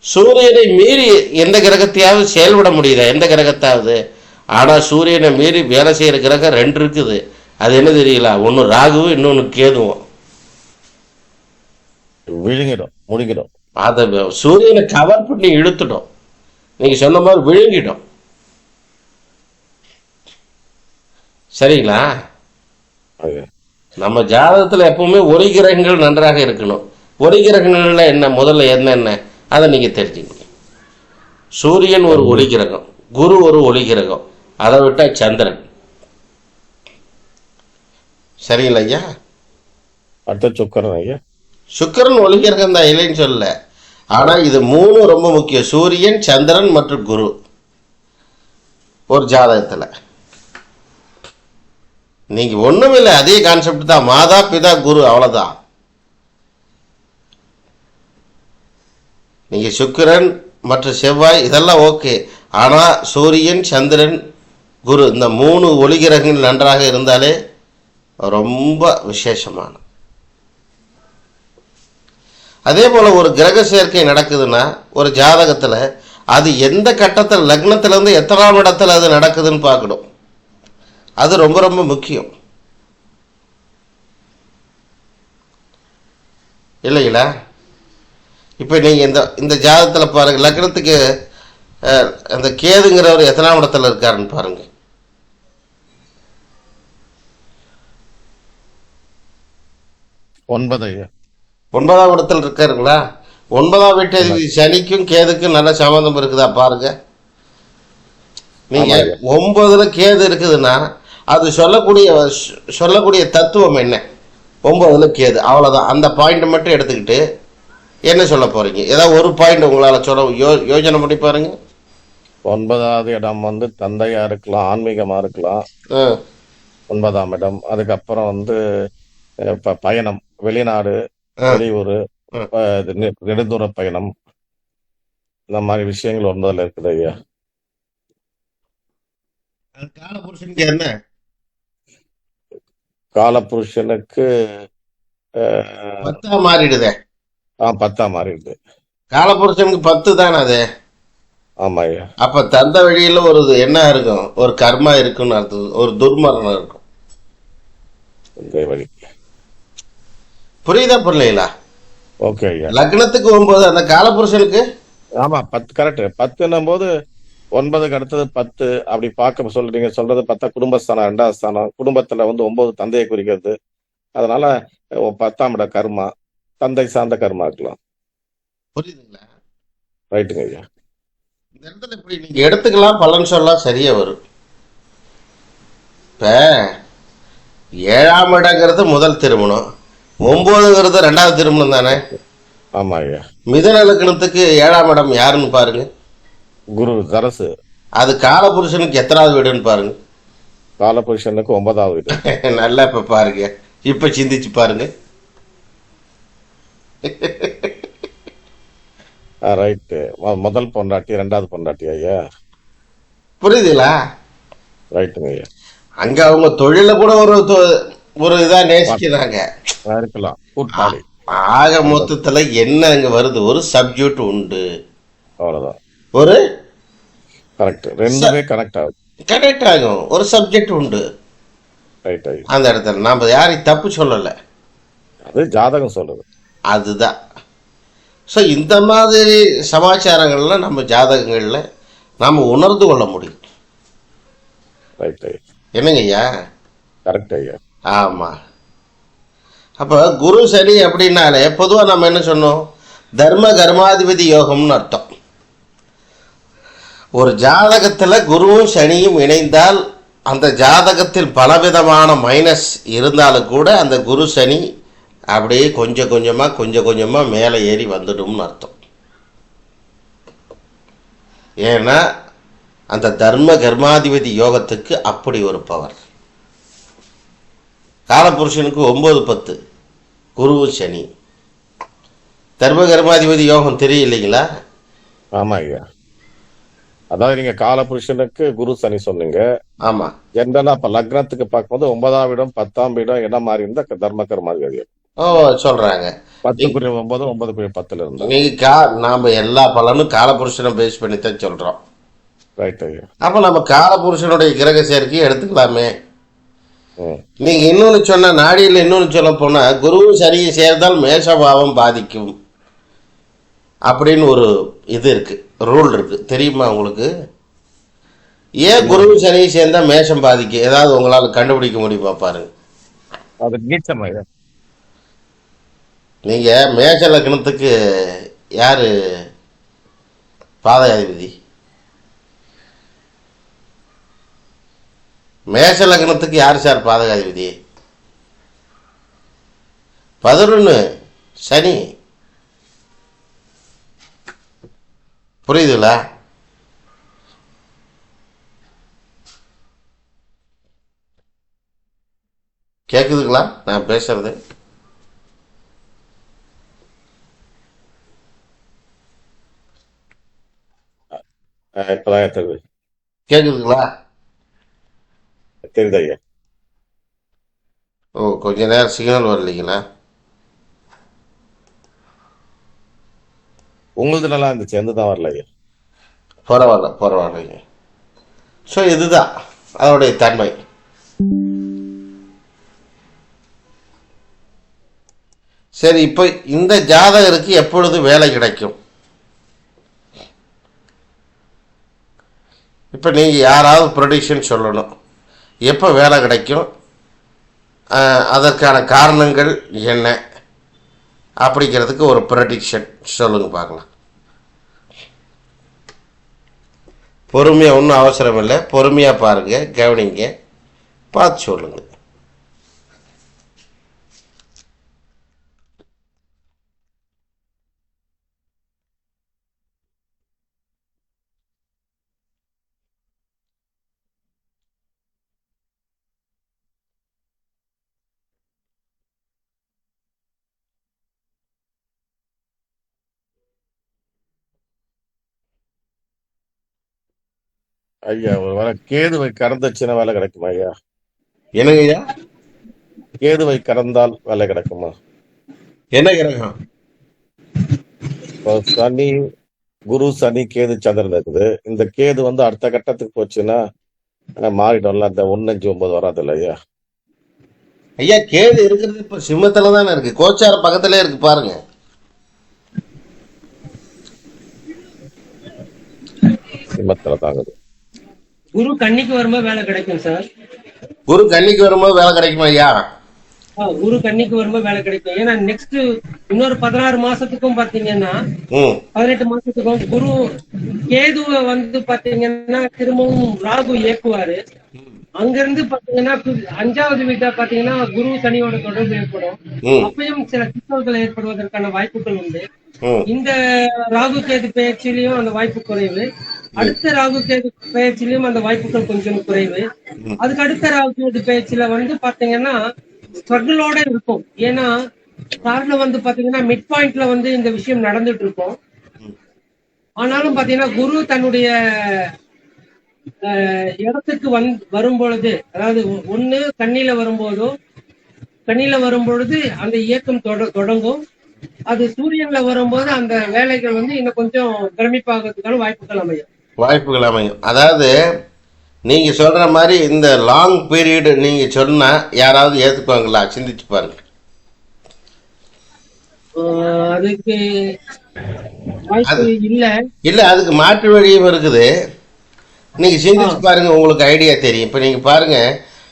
சூரியனை மீறி எந்த கிரகத்தையாவது செயல்பட முடியுதா? எந்த கிரகத்தாவது? ஆனா சூரியனை மீறி வேலை செய்யற கிரகம் 2 இருக்குது. அது என்ன தெரியல? ஒன்னு ராகுவும், இன்னொன்னு கேதுவும். விழுங்கிடும். அத சூரியனை கவர் பண்ணி இழுத்துடும். நீங்க சொன்ன மாதிரி விழுங்கிடும். சரிங்களா? நம்ம ஜாதகத்துல எப்பவுமே ஒளி கிரகங்கள் நன்றாக இருக்கணும். ஒளி கிரகங்கள்ல என்ன, முதல்ல என்னென்ன அதை நீங்க தெரிஞ்சுக்கணும். சூரியன் ஒரு ஒளி கிரகம், குரு ஒரு ஒளி கிரகம், அதை விட்டா சந்திரன். சரிங்களா ஐயா? அடுத்த சுக்கிரன் ஐயா. சுக்கிரன் ஒளி கிரகம் தான், இல்லைன்னு சொல்லல. ஆனா இது 3 ரொம்ப முக்கியம், சூரியன், சந்திரன் மற்றும் குரு ஒரு ஜாதகத்துல. நீங்க ஒண்ணும் இல்லை, அதே கான்செப்ட் தான். மாதா பிதா குரு, அவ்வளவுதான். நீங்க சுக்கிரன் மற்றும் செவ்வாய் இதெல்லாம் ஓகே. ஆனா சூரியன், சந்திரன், குரு இந்த 3 ஒளி கிரகங்கள் நன்றாக இருந்தாலே ரொம்ப விசேஷமான. அதே போல ஒரு கிரக சேர்க்கை நடக்குதுன்னா ஒரு ஜாதகத்துல அது எந்த கட்டத்தில், லக்னத்துல இருந்து எத்தனாம் இடத்துல அது நடக்குதுன்னு பார்க்கணும். அது ரொம்ப ரொம்ப முக்கியம், இல்லைங்களா? இப்ப நீங்க இந்த ஜாதகத்துல பாருங்க, லக்னத்துக்கு அந்த கேதுங்கிறவர் எத்தனாம் இடத்துல இருக்காருன்னு பாருங்க. 9ஆம் இடத்துல இருக்காருங்களா? 9ஆம் வீட்டு சனிக்கும் கேதுக்கும் நல்ல சம்பந்தம் இருக்குதா பாருங்க. நீங்க ஆமா ஐயா. 9ல கேது இருக்குதுன்னா அது சொல்லக்கூடிய தத்துவம் என்ன? 9ல கேது, அவ்வளவுதான். அந்த பாயிண்ட் மட்டும் எடுத்துக்கிட்டு என்ன சொல்ல போறீங்க? ஏதாவது ஒரு பாயிண்ட் உங்களால சொல்ல யோசனை பண்ணி பாருங்க. 9வது இடம் வந்து தந்தையா இருக்கலாம், ஆன்மீகமா இருக்கலாம். ஆ, 9ஆம் இடம். அதுக்கப்புறம் வந்து பயணம், வெளிநாடு, ஆ, வெளியூர், ஆ. நெடுந்தூர பயணம், இந்த மாதிரி விஷயங்கள் 9ல இருக்குது ஐயா. அது காலபுருஷனுக்கு என்ன? காலபுருஷனுக்கு 10ஆ மாறிடுதே. 10ஆ மாறிடுது. காலபுருஷனுக்கு 10 தானே அது. ஆமா ஐயா. அப்ப தந்த வழியில ஒரு என்ன இருக்கும்? ஒரு கர்மா இருக்குன்னு அர்த்தம், ஒரு துர்மரணம் இருக்கும். இந்த வழி. புரியுதா பிள்ளைகளா? ஓகே ஐயா. லக்னத்துக்கு 9, அந்த காலபுருஷனுக்கு ஆமா 10 கரெக்ட். 10ன்னும் போது 9க்கு அடுத்தது 10. அப்படி பார்க்க சொல்றீங்க, சொல்றது பார்த்தா குடும்பஸ்தானம் 2வது ஸ்தானம். குடும்பத்துல வந்து 9 தந்தையை குறிக்கிறது. அதனால 10ஆம் இட கர்மா, தந்தை சார்ந்த கர்மா இருக்கலாம். புரியுதுங்களா? ரைட்டுங்க ஐயா. இந்த இடத்துல இப்படி நீங்க எடுத்துக்கலாம், பலன் சொல்லலாம், சரியா வரும். இப்ப 7ஆம் இடங்கிறது முதல் திருமணம், 9ங்கிறது 2வது திருமணம் தானே. ஆமா ஐயா. மிதுன லக்னத்துக்கு 7ஆம் இடம் யாருன்னு பாருங்க. குரு தரசு. அது காலபுருஷனுக்கு எத்தனாவது வீடுன்னு பாருங்க. காலபுருஷனுக்கு 9வது வீடு. நல்லா இப்ப பாருங்க, இப்ப சிந்திச்சு பாருங்க. ரைட்டு. முதல் பொண்டாட்டி, 2வது பொண்டாட்டி ஐயா. புரியுதுங்களா? ரைட்டுங்க ஐயா. அங்க அவங்க தொழில கூட ஒரு இதா நேசிக்கிறாங்க. இருக்கலாம் கூட்டாளி. ஆக மொத்தத்துல என்ன அங்க வருது? ஒரு சப்ஜெக்ட் உண்டு, அவ்வளவுதான். ஒரு கரெக்ட். ரெண்டுமே கனெக்ட் ஆகுது. கனெக்ட் ஆகும், ஒரு சப்ஜெக்ட் உண்டு ரைட் ஐயா. அந்த இடத்துல. நாம யாரையும் தப்பு சொல்லல, அது ஜாதகம் சொல்லுது. அதுதான். ஸோ இந்த மாதிரி சமாச்சாரங்கள்ல நம்ம ஜாதகங்கள்ல நாம உணர்ந்து கொள்ள முடியும். ரைட் ஐயா. என்னங்க ஐயா? கரெக்ட் ஐயா. ஆமா. அப்ப குரு சனி அப்படின்னாலே பொதுவா நம்ம என்ன சொன்னோம்? தர்ம கர்மாதிபதி யோகம்னு அர்த்தம். ஒரு ஜாதகத்துல குருவும் சனியும் இணைந்தால் அந்த ஜாதகத்தில் பலவிதமான மைனஸ் இருந்தாலும் கூட அந்த குரு சனி அப்படியே கொஞ்சம் கொஞ்சமா மேலே ஏறி வந்துடும்னு அர்த்தம். ஏன்னா அந்த தர்ம கர்மாதிபதி யோகத்துக்கு அப்படி ஒரு பவர். காலபுருஷனுக்கு 9, 10 குரு சனி. தர்ம கர்மாதிபதி யோகம் தெரியலைங்களா? ஆமா ஐயா. அதாவது நீங்க காலபுருஷனுக்கு குரு சனி சொன்னீங்க. ஆமா. ஜென்ரலா இப்ப லக்னத்துக்கு பார்க்கும்போது 9ஆம் இடம் 10ஆம் இடம் என்ன மாதிரி இருந்தா தர்ம கர்மாதிபதி. ஓ, சொல்றாங்க 10 9 9 10ல இருந்தா. நீங்க நாம எல்லா பலனும் காலபுருஷனை பேஸ் பண்ணி தான் சொல்றோம். ரைட் ஐயா. அப்ப நம்ம காலபுருஷனுடைய கிரக சேர்க்கையை எடுத்துக்கலாமே. ம். நீங்க இன்னொன்னு சொன்ன, நாடியில் இன்னொன்னு சொல்ல போனா குருவும் சரியை சேர்ந்தால் மேஷபாவம் பாதிக்கும் அப்படின்னு ஒரு இது இருக்கு, ரூல் இருக்கு. தெரியுமா உங்களுக்கு? ஏன் குருவும் சனியை சேர்ந்தா மேஷம் பாதிக்கும்? ஏதாவது உங்களால கண்டுபிடிக்க முடியுமா பாருங்க. அது நீச்சம் ஐயா. நீங்க மேஷ லக்னத்துக்கு யாரு பாதகாதிபதி? மேஷ லக்னத்துக்கு யார் சார் பாதகாதிபதி? 11 சனி. புரியுதுங்களா? கேக்குதுங்களா நான் பேசுறது? இப்பதான் தெரியுது. கேக்குதுங்களா? தெரியுது ஐயா. ஓ, கொஞ்ச நேரம் சிக்னல் வரலைங்களா? உங்களது நல்லா இருந்துச்சு, எந்ததான் வரல ஐயா. பரவாயில்லைங்க. ஸோ இதுதான் அதனுடைய தன்மை. சரி, இப்போ இந்த ஜாதகருக்கு எப்பொழுது வேலை கிடைக்கும்? இப்போ நீங்கள் யாராவது ப்ரொடிக்ஷன் சொல்லணும், எப்போ வேலை கிடைக்கும், அதற்கான காரணங்கள் என்ன அப்படிங்கிறதுக்கு ஒரு ப்ரொடிக்ஷன் சொல்லுங்க பார்க்கலாம். பொறுமையாக ஒன்றும் அவசரம் இல்லை, பொறுமையாக பாருங்கள், கவனிங்க, பார்த்து சொல்லுங்கள். ஐயா ஒரு வேலை கேதுவை கடந்துச்சுன்னா வேலை கிடைக்குமா ஐயா? என்னங்க ஐயா? கேதுவை கடந்தால் வேலை கிடைக்குமா? என்ன கிரகம்? இப்போ சனி, குரு, சனி, கேது, சந்திரன் இருக்குது. இந்த கேது வந்து அடுத்த கட்டத்துக்கு போச்சுன்னா மாறிடும்ல, அந்த 1-5-9 வராது இல்ல ஐயா? ஐயா கேது இருக்கிறது இப்ப சிம்மத்துல தானே இருக்கு, கோச்சார பக்கத்திலே இருக்கு பாருங்க. சிம்மத்துல தாங்குது. குரு கன்னிக்கு வரும்போது வேலை கிடைக்கும் சார். குரு கன்னிக்கு வரும்போது வேலை கிடைக்குமா ஐயா? குரு கன்னிக்கு வரும்போது வேலை கிடைக்கும். ஏன்னா நெக்ஸ்ட் இன்னொரு 16 மாசத்துக்கும் பாத்தீங்கன்னா 18 மாசத்துக்கும் குரு கேதுவை வந்து பாத்தீங்கன்னா திரும்பவும் ராகு இயக்குவாரு. அங்கிருந்து பாத்தீங்கன்னா 5வது வீட்டை பாத்தீங்கன்னா குரு சனியோட தொடர்பு ஏற்படும். அப்பயும் சில சிக்கல்கள் ஏற்படுவதற்கான வாய்ப்புகள் உண்டு. இந்த ராகு கேது பயிற்சியிலையும் அந்த வாய்ப்பு குறைவு. அடுத்த ராகு கேது பயிற்சியிலையும் அந்த வாய்ப்புகள் கொஞ்சம் குறைவு. அதுக்கு அடுத்த ராகு கேது பயிற்சியில வந்து பாத்தீங்கன்னா ஸ்ட்ரகிளோட இருக்கும். ஏன்னா காரணம் வந்து பாத்தீங்கன்னா மிட் பாயிண்ட்ல வந்து இந்த விஷயம் நடந்துட்டு இருக்கும். ஆனாலும் பாத்தீங்கன்னா குரு தன்னுடைய இடத்துக்கு வரும் பொழுது, அதாவது ஒண்ணு கண்ணில வரும்பொழுது அந்த இயக்கம் தொடங்கும். அது சூரியன்ல வரும்போது அந்த வேலைகள் வந்து இன்னும் கொஞ்சம் பிரமிப்பாகிறதுக்கான வாய்ப்புகள் அமையும். அதாவது நீங்க சொல்ற மாதிரி இந்த லாங் பீரியட் நீங்க சொன்னா யாராவது ஏத்துக்குவாங்களா? சிந்திச்சு பாருங்க. அதுக்கு வாய்ப்பு இல்ல, அதுக்கு மாற்று வழியும் இருக்குது. நீங்க சிந்திச்சு பாருங்க, உங்களுக்கு ஐடியா தெரியும். இப்ப நீங்க பாருங்க,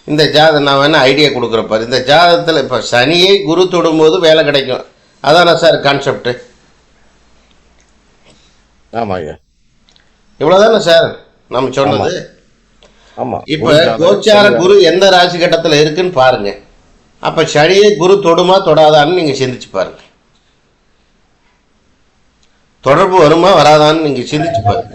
இந்த ஜாதகம் நான் வேணா ஐடியா கொடுக்குறப்பாரு. இந்த ஜாதகத்துல இப்ப சனியை குரு தொடும்போது வேலை கிடைக்கும், அதான சார் கான்செப்ட்? ஆமா ஐயா, இவ்வளவுதானே சார் நம்ம சொன்னது? ஆமா. இப்ப கோச்சார குரு எந்த ராசி கட்டத்துல இருக்குன்னு பாருங்க. அப்ப சனியை குரு தொடுமா தொடாதான்னு நீங்க சிந்திச்சு பாருங்க. தொடர்பு வருமா வராதான்னு நீங்க சிந்திச்சு பாருங்க.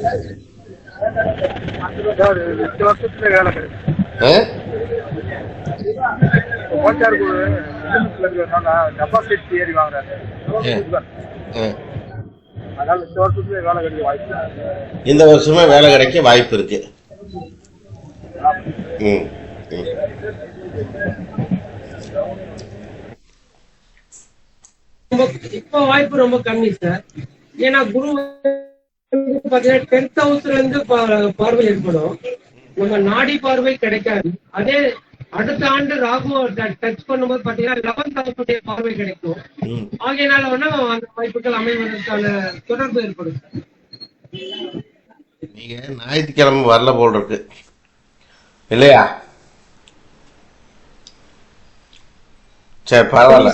இந்த வருஷமே வேலை கிடைக்க வாய்ப்பு இருக்கு. இப்ப வாய்ப்பு ரொம்ப கம்மி சார். ஏன்னா குரு பாத்தீங்கன்னா 10th ஹவுஸ்ல இருந்து பார்வை ஏற்படும், நம்ம நாடி பார்வை கிடைக்காது. அதே அடுத்த ஆண்டு ராகு டச் பண்ணும்போது பாத்தீங்கன்னா 11th ஹவுஸ் பார்வை கிடைக்கும். ஆகையினால வேணா அந்த வாய்ப்புகள் அமைவதற்கான தொடர்பு ஏற்படும். நீங்க ஞாயிற்றுக்கிழமை வரல போல் இருக்கு இல்லையா? சரி பரவாயில்ல,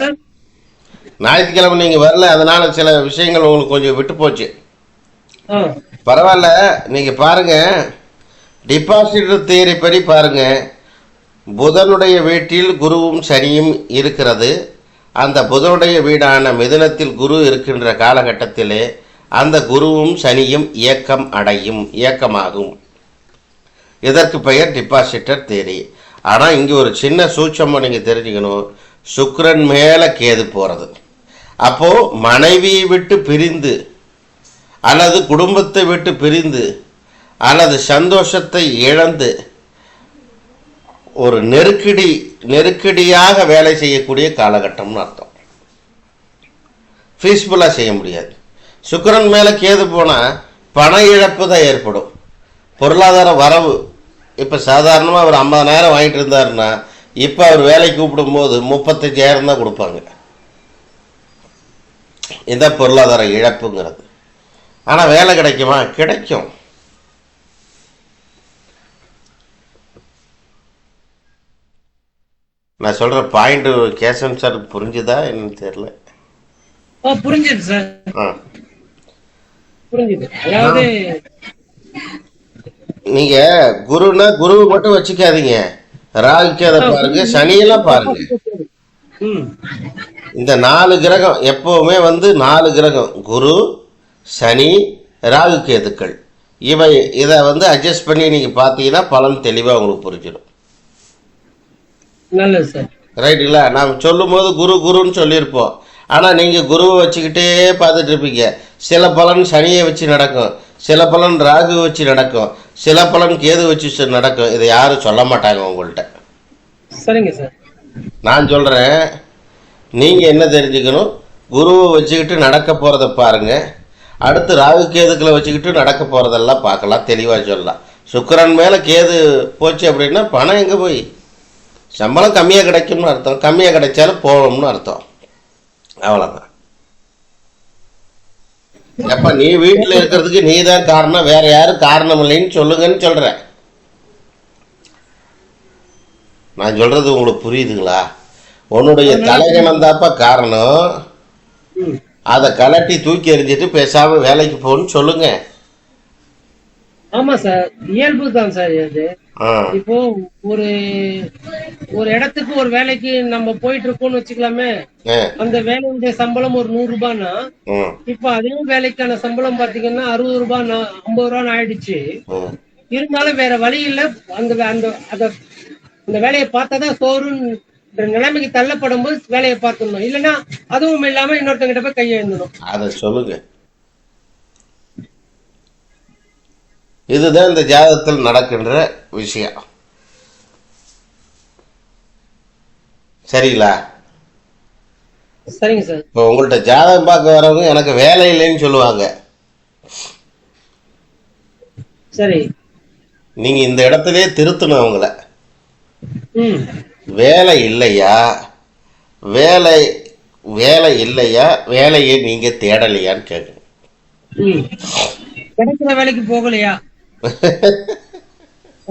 ஞாயிற்றுக்கிழமை நீங்க வரல, அதனால சில விஷயங்கள் உங்களுக்கு கொஞ்சம் விட்டு போச்சு. பரவாயில்ல, நீங்க பாருங்க, டிபாசிட் தியரி படி பாருங்க, புதனுடைய வீட்டில் குருவும் சனியும் இருக்கிறது. அந்த புதனுடைய வீடான மிதுனத்தில் குரு இருக்கின்ற காலகட்டத்திலே அந்த குருவும் சனியும் இயக்கமாகும். இதற்கு பெயர் டிபாசிட்டர் தியரி. ஆனால் இங்கே ஒரு சின்ன சூட்சமாக நீங்கள் தெரிஞ்சுக்கணும். சுக்கிரன் மேலே கேது போகிறது, அப்போது மனைவியை விட்டு பிரிந்து அல்லது குடும்பத்தை விட்டு பிரிந்து அல்லது சந்தோஷத்தை இழந்து ஒரு நெருக்கடியாக வேலை செய்யக்கூடிய காலகட்டம்னு அர்த்தம். பீஸ்ஃபுல்லாக செய்ய முடியாது. சுக்கிரன் மேலே கேது போனால் பண இழப்பு தான் ஏற்படும். பொருளாதார வரவு, இப்போ சாதாரணமாக அவர் 50,000 வாங்கிட்டு இருந்தாருன்னா இப்போ அவர் வேலைக்கு கூப்பிடும்போது 35,000 தான் கொடுப்பாங்க. இதுதான் பொருளாதார இழப்புங்கிறது. ஆனால் வேலை கிடைக்குமா? கிடைக்கும். நான் சொல்ற பாயிண்ட் கேசவன் சார் புரிஞ்சுதா என்னன்னு தெரியல. புரிஞ்சுது சார், புரிஞ்சுது. அதாவது நீங்க குருன்னா குருவை மட்டும் வச்சுக்காதீங்க, ராகு கேதை பாருங்க, சனியெல்லாம் பாருங்க. ம் இந்த 4 கிரகம் எப்பவுமே வந்து 4 கிரகம் குரு, சனி, ராகு கேதுக்கள். இதை வந்து அட்ஜஸ்ட் பண்ணி நீங்க பார்த்தீங்கன்னா பலன் தெளிவாக உங்களுக்கு புரிஞ்சிடும். நல்லது சார். ரைட்டுங்களா? நாம் சொல்லும் போது குரு குருன்னு சொல்லியிருப்போம், ஆனால் நீங்கள் குருவை வச்சுக்கிட்டே பார்த்துட்டு இருப்பீங்க. சில பலன் சனியை வச்சு நடக்கும், சில பலன் ராகு வச்சு நடக்கும், சில பலன் கேது வச்சு நடக்கும். இதை யாரும் சொல்ல மாட்டாங்க உங்கள்கிட்ட. சரிங்க சார். நான் சொல்கிறேன், நீங்கள் என்ன தெரிஞ்சுக்கணும், குருவை வச்சுக்கிட்டு நடக்க போகிறத பாருங்கள், அடுத்து ராகு கேதுக்களை வச்சுக்கிட்டு நடக்க போகிறதெல்லாம் பார்க்கலாம், தெளிவாக சொல்லலாம். சுக்கிரன் மேலே கேது போச்சு அப்படின்னா பணம் எங்கே போய், சம்பளம் கம்மியாக கிடைக்கும்னு அர்த்தம், கம்மியாக கிடைச்சாலும் போகணும்னு அர்த்தம், அவ்வளோதான். எப்ப நீ வீட்டில் இருக்கிறதுக்கு நீ தான் காரணம், வேற யாரும் காரணம் இல்லைன்னு சொல்லுங்கன்னு சொல்கிறேன். நான் சொல்றது உங்களுக்கு புரியுதுங்களா? உன்னுடைய தலைகணம் தாப்பா காரணம், ம் அதை கலட்டி தூக்கி எறிஞ்சிட்டு பேசாம வேலைக்கு போன்னு சொல்லுங்க. ஆமா சார், இயல்பு தான் சார் இது. ஆ, இப்போ ஒரு ஒரு இடத்துக்கு ஒரு வேலைக்கு நம்ம போயிட்டு இருக்கோம்னு வச்சுக்கலாமே, ஆ, அந்த வேலையுடைய சம்பளம் ஒரு 100 ரூபாய்னா, ம், இப்ப அதே வேலைக்கான சம்பளம் பாத்தீங்கன்னா 60 ரூபாய் 50 ரூபான்னு ஆயிடுச்சு. ம். இருந்தாலும் வேற வழி இல்ல, அந்த அந்த அத- அந்த வேலையை பார்த்தாதான் சோறுன்ற நிலைமைக்கு தள்ளப்படும் போது வேலையை பார்த்துடணும். இல்லைன்னா அதுவும் இல்லாம இன்னொருத்தங்கிட்ட போய் கையெழுந்தணும். அதை சொல்லுங்க. இதுதான் இந்த ஜாதகத்தில் நடக்கின்ற விஷயம். சரிங்களா? சரிங்க சார். இப்போ உங்கள்கிட்ட ஜாதகம் பார்க்க வரவங்க எனக்கு வேலை இல்லைன்னு சொல்லுவாங்க. சரி. நீங்க இந்த இடத்துலயே திருத்தணும் அவங்கள. ம் வேலை இல்லையா, வேலை வேலை இல்லையா, வேலையை நீங்க தேடலையான்னு கேட்கணும். ம் கிடைக்கிற வேலைக்கு போகலையா?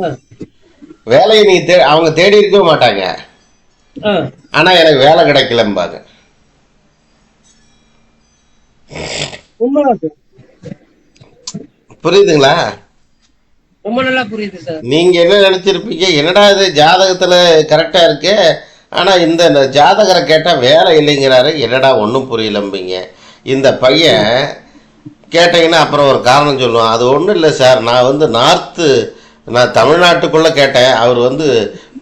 ஆ, வேலையை நீ அவங்க தேடி இருக்க மாட்டாங்க, ஆ, ஆனா எனக்கு வேலை கிடைக்கலம்பாங்க. உண்மைதான் சார். புரியுதுங்களா? ரொம்ப நல்லா புரியுது சார். நீங்க என்ன நினைச்சிருப்பீங்க, என்னடா இது ஜாதகத்துல கரெக்டா இருக்கு, ஆனா இந்த ஜாதகரை கேட்டா வேலை இல்லைங்கிறாரு, என்னடா ஒன்றும் புரியலம்பீங்க. இந்த பையன் கேட்டீங்கன்னா அப்புறம் ஒரு காரணம் சொல்லுவான், அது ஒன்றும் இல்லை சார், நான் வந்து நான் தமிழ்நாட்டுக்குள்ளே கேட்டேன், அவர் வந்து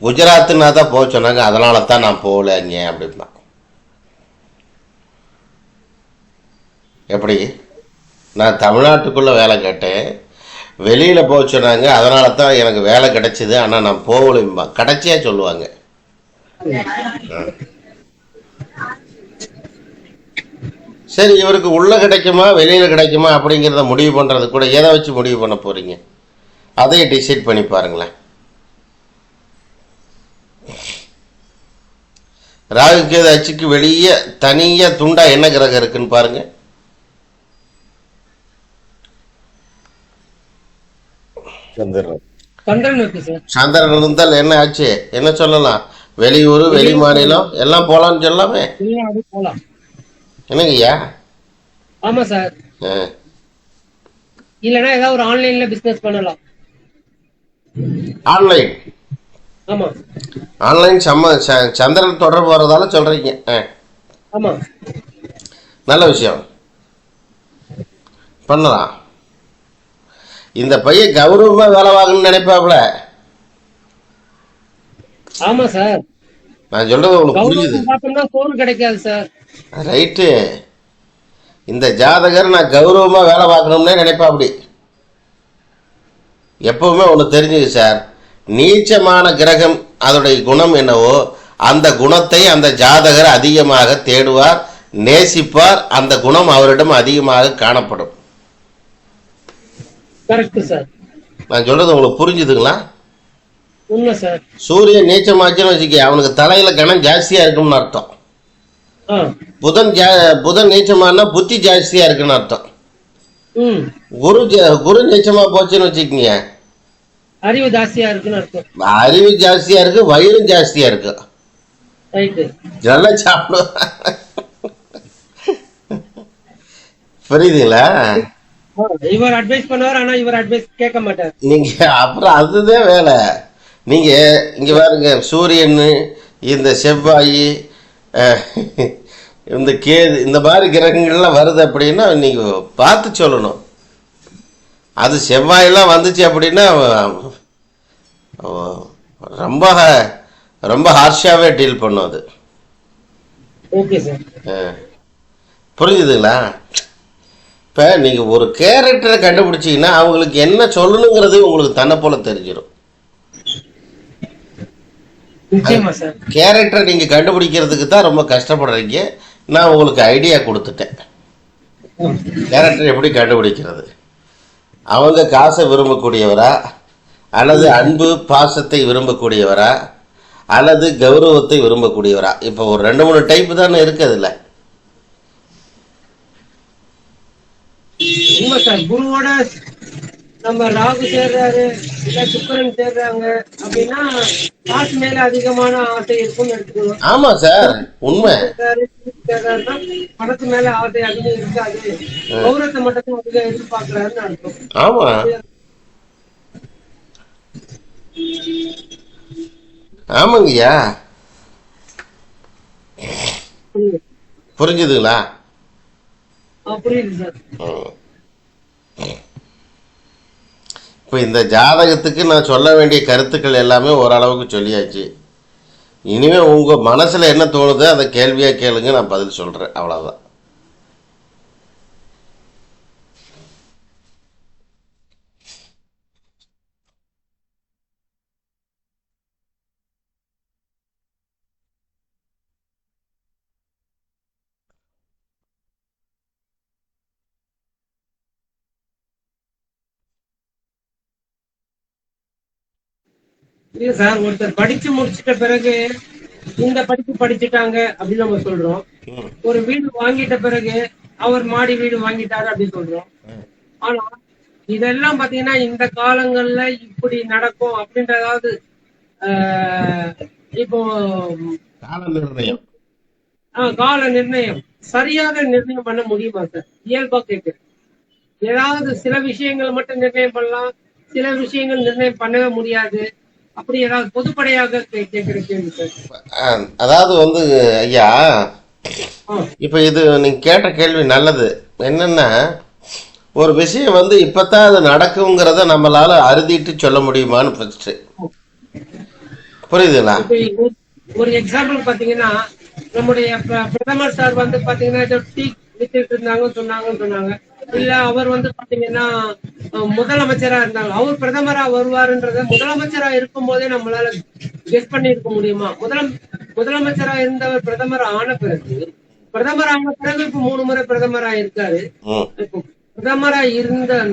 குஜராத்துன்னா தான் போக சொன்னாங்க, அதனால தான் நான் போகலைங்க அப்படின்னா. எப்படி? நான் தமிழ்நாட்டுக்குள்ளே வேலை கேட்டேன், வெளியில் போக சொன்னாங்க, அதனால தான் எனக்கு வேலை கிடைச்சிது, ஆனால் நான் போகலைம்பா, கடைசியா சொல்லுவாங்க. சரி, இவருக்கு உள்ள கிடைக்குமா வெளியில கிடைக்குமா அப்படிங்கிறத முடிவு பண்றது கூட எதை வச்சு முடிவு பண்ண போறீங்க, அதையே டிசைட் பண்ணி பாருங்களேன். ராகு கேது அச்சுக்கு வெளியே தனியா துண்டா என்ன கிரகம் இருக்குன்னு பாருங்க. சந்திரன். சந்திரன் இருக்கு சார். சந்திரன் இருந்தால் என்ன ஆச்சு, என்ன சொல்லலாம், வெளியூர் வெளி மாநிலம் எல்லாம் போலான்னு சொல்லாமே. வெளிநாடு போலாம். என்னங்கய்யா? ஆமா சார். ஆ. இல்லைன்னா ஏதாவது ஒரு ஆன்லைன்ல பிசினஸ் பண்ணலாம். ஆன்லைன் ஆமா ஆன்லைன் சந்திரன் தொடர்பு வர்றதால சொல்றீங்க. ஆ. ஆமா நல்ல விஷயம், பண்ணலாம். இந்த பையன் கௌரவமா வேலை வாங்கணும்னு நினைப்பாப்ல. ஆமா சார். நான் சொல்றது உங்களுக்கு புரியுது? கௌரவம் பார்த்தோம்னா சோறு கிடைக்காது சார். ரைட்டு. இந்த ஜாதகர் நான் கௌரவமா வேலை பார்க்கணும்னே நினைப்பாப்படி. எப்பவுமே ஒன்று தெரிஞ்சுது சார், நீச்சமான கிரகம் அதோடைய குணம் என்னவோ அந்த குணத்தை அந்த ஜாதகர் அதிகமாக தேடுவார், நேசிப்பார், அந்த குணம் அவரிடம் அதிகமாக காணப்படும். Correct sir. நான் சொல்றது உங்களுக்கு புரிஞ்சுதுங்களா? உண்மை சார். சூரியன் நீச்சமாச்சுன்னு வச்சுக்க, அவனுக்கு தலையில கணம் ஜாஸ்தியா இருக்கும்னு அர்த்தம். ஆ புதன் நீச்சமானா புத்தி ஜாஸ்தியா இருக்குன்னு அர்த்தம். ம் குரு நீச்சமா போச்சுன்னு வச்சுக்கோங்க, அறிவு ஜாஸ்தியா இருக்குன்னு அர்த்தம். அறிவு ஜாஸ்தியா இருக்கு, வயிறும் ஜாஸ்தியா இருக்கு, ரைட்டு. நல்லா சாப்பிடும். புரியுதுங்களா? இவர் அட்வைஸ் பண்ணுவார், ஆனா இவர் அட்வைஸ் கேட்க மாட்டார். நீங்க அப்புறம் அதுதான் வேலை. நீங்க இங்க பாருங்க, சூரியன், இந்த செவ்வாய், அஹ், இந்த கேது, இந்த மாதிரி கிரகங்கள்லாம் வருது அப்படின்னா நீங்க பார்த்து சொல்லணும். அது செவ்வாயெல்லாம் வந்துச்சு அப்படின்னா அஹ், ரொம்ப ரொம்ப ஹார்ஷாவே டீல் பண்ணும் அது. Okay sir. அஹ், புரிஞ்சுதுங்களா? இப்போ நீங்கள் ஒரு கேரக்டரை கண்டுபிடிச்சிங்கன்னா அவங்களுக்கு என்ன சொல்லணுங்கிறது உங்களுக்கு தன்னை போல தெரிஞ்சிடும். நிச்சயமா சார். கேரக்டரை நீங்கள் கண்டுபிடிக்கிறதுக்கு தான் ரொம்ப கஷ்டப்படுறீங்க. நான் உங்களுக்கு ஐடியா கொடுத்துட்டேன். கேரக்டர் எப்படி கண்டுபிடிக்கிறது? அவங்க காசை விரும்பக்கூடியவரா, அல்லது அன்பு பாசத்தை விரும்பக்கூடியவரா, அல்லது கௌரவத்தை விரும்பக்கூடியவரா? இப்போ ஒரு 2-3 டைப்பு தானே இருக்குதுல்ல. உண்மை சார். குருவோட நம்ம ராகு சேர்றாரு, இல்ல சுக்கிரன் சேர்றாங்க அப்படின்னா காசு மேல அதிகமான ஆசை இருக்கும்னு எடுத்துக்கணும். ஆமாம் சார், உண்மை. சேர்றாருன்னா பணத்து மேல ஆசை அதிகம் இருக்காது, கௌரவத்தை மட்டும் அதிகம் எதிர்பார்க்கிறாருன்னு அர்த்தம். ஆமாம் ஆமாங்கய்யா, புரிஞ்சுதுங்களா? புரியுது சார். இப்போ இந்த ஜாதகத்துக்கு நான் சொல்ல வேண்டிய கருத்துக்கள் எல்லாமே ஓரளவுக்கு சொல்லியாச்சு. இனிமேல் உங்கள் மனசில் என்ன தோணுதோ அதை கேள்வியாக கேளுங்க, நான் பதில் சொல்கிறேன். அவ்வளோதான். இல்ல சார், ஒருத்தர் படிச்சு முடிச்சிட்ட பிறகு இந்த படிப்பு படிச்சுட்டாங்க அப்படின்னு நம்ம சொல்றோம். ஒரு வீடு வாங்கிட்ட பிறகு அவர் மாடி வீடு வாங்கிட்டாரு அப்படின்னு சொல்றோம். ஆனா இதெல்லாம் பாத்தீங்கன்னா இந்த காலங்கள்ல இப்படி நடக்கும் அப்படின்ற, அதாவது இப்போ கால நிர்ணயம், கால நிர்ணயம் சரியாக நிர்ணயம் பண்ண முடியுமா சார்? இயல்பா கேட்கு. ஏதாவது சில விஷயங்கள் மட்டும் நிர்ணயம் பண்ணலாம், சில விஷயங்கள் நிர்ணயம் பண்ணவே முடியாது. அப்படி ஏதாவது பொதுப்படையாக கேட்கிற கேள்வி சார். அதாவது வந்து ஐயா, இப்போ இது நீங்கள் கேட்ட கேள்வி நல்லது. என்னென்னா, ஒரு விஷயம் வந்து இப்போத்தான் அது நடக்குங்கிறத நம்மளால் அறுதிட்டு சொல்ல முடியுமான்னு ஃபஸ்ட்டு. புரியுதுங்களா? ஒரு எக்ஸாம்பிள் பாத்தீங்கன்னா, நம்முடைய பிரதமர் சார் வந்து பாத்தீங்கன்னா டீ வித்துட்டு இருந்தாங்கன்னு சொன்னாங்க. இல்ல அவர் வந்து பாத்தீங்கன்னா முதலமைச்சரா இருந்தாங்க. அவர் பிரதமரா வருவாருன்றத முதலமைச்சரா இருக்கும் போதே நம்மளால கெஸ் பண்ணி இருக்க முடியுமா? முதலமைச்சரா இருந்தவர் பிரதமர் ஆன பிறகு இப்ப 3 முறை பிரதமரா இருக்காரு. இப்போ பிரதமரா இருந்த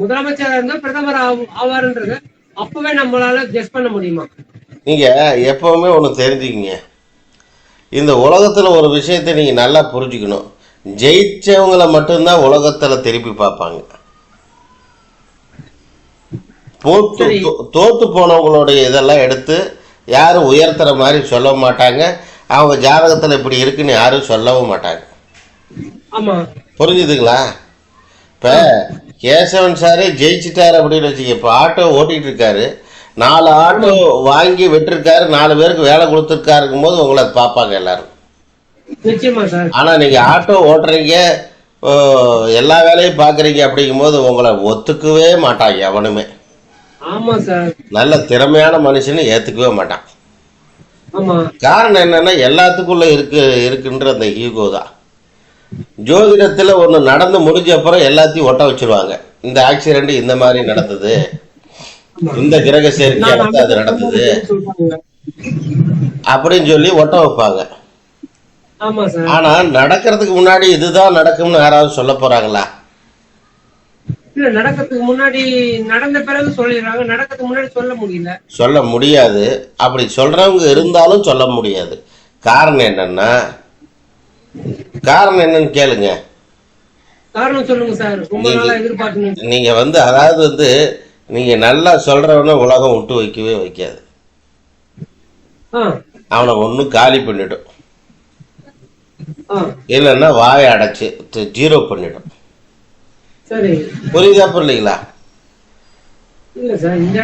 முதலமைச்சரா இருந்தா பிரதமர் ஆவாருன்றத அப்பவே நம்மளால கெஸ் பண்ண முடியுமா? நீங்க எப்பவுமே ஒன்று தெரிஞ்சுக்கிங்க, இந்த உலகத்துல ஒரு விஷயத்தை நீங்க நல்லா புரிஞ்சுக்கணும். ஜெயிச்சவங்களை மட்டும்தான் உலகத்துல திருப்பி பார்ப்பாங்க. தோத்து போனவங்களுடைய இதெல்லாம் எடுத்து யாரும் உயர்த்துற மாதிரி சொல்ல மாட்டாங்க. அவங்க ஜாதகத்துல இப்படி இருக்குன்னு யாரும் சொல்லவும் மாட்டாங்க. புரிஞ்சுதுங்களா? இப்ப கேசவன் சாரே ஜெயிச்சிட்டாரு அப்படின்னு வச்சுக்க. இப்ப ஆட்டோ ஓட்டிட்டு இருக்காரு, 4 ஆட்டோ வாங்கி விட்டுருக்காரு, 4 பேருக்கு வேலை கொடுத்துருக்காருக்கும் போது உங்களை பார்ப்பாங்க எல்லாரும். ஆனா நீங்க ஆட்டோ ஓட்டுறீங்க, எல்லா வேலையும் பாக்குறீங்க அப்படிங்கும் போது உங்களை ஒத்துக்கவே மாட்டாங்க எவனுமே. நல்ல திறமையான மனுஷன்னு ஏத்துக்கவே மாட்டான். காரணம் என்னன்னா, எல்லாத்துக்குள்ள இருக்குன்ற அந்த ஈகோ தான். ஜோதிடத்துல ஒண்ணு நடந்து முடிஞ்ச அப்புறம் எல்லாத்தையும் ஒட்ட வச்சிருவாங்க. இந்த ஆக்சிடென்ட் இந்த மாதிரி நடந்தது, இந்த கிரக சேர்க்கை அது நடந்தது அப்படின்னு சொல்லி ஒட்ட வைப்பாங்க. ஆனா நடக்கிறதுக்கு முன்னாடி இதுதான் நடக்கும்னு யாராவது சொல்ல போறாங்களா? நடக்கிறதுக்கு முன்னாடி நடந்த பிறகு சொல்லிடுறாங்க, நடக்கிறதுக்கு முன்னாடி சொல்ல முடியாது. அப்படி சொல்றவங்க இருந்தாலும் சொல்ல முடியாது. காரணம் என்னன்னு கேளுங்க. காரணம் சொல்லுங்க சார். ரொம்ப நாளா எதிர்பார்க்கணும். நீங்க வந்து அதாவது வந்து நீங்க நல்லா சொல்றவன உலகம் விட்டு வைக்கவே வைக்காது. அவனை ஒன்னும் காலி பண்ணிடும், இல்லைன்னா வாயை அடைச்சு 0 பண்ணிடும். சரி. புரியுதா புரியலீங்களா? இல்ல சார், இந்த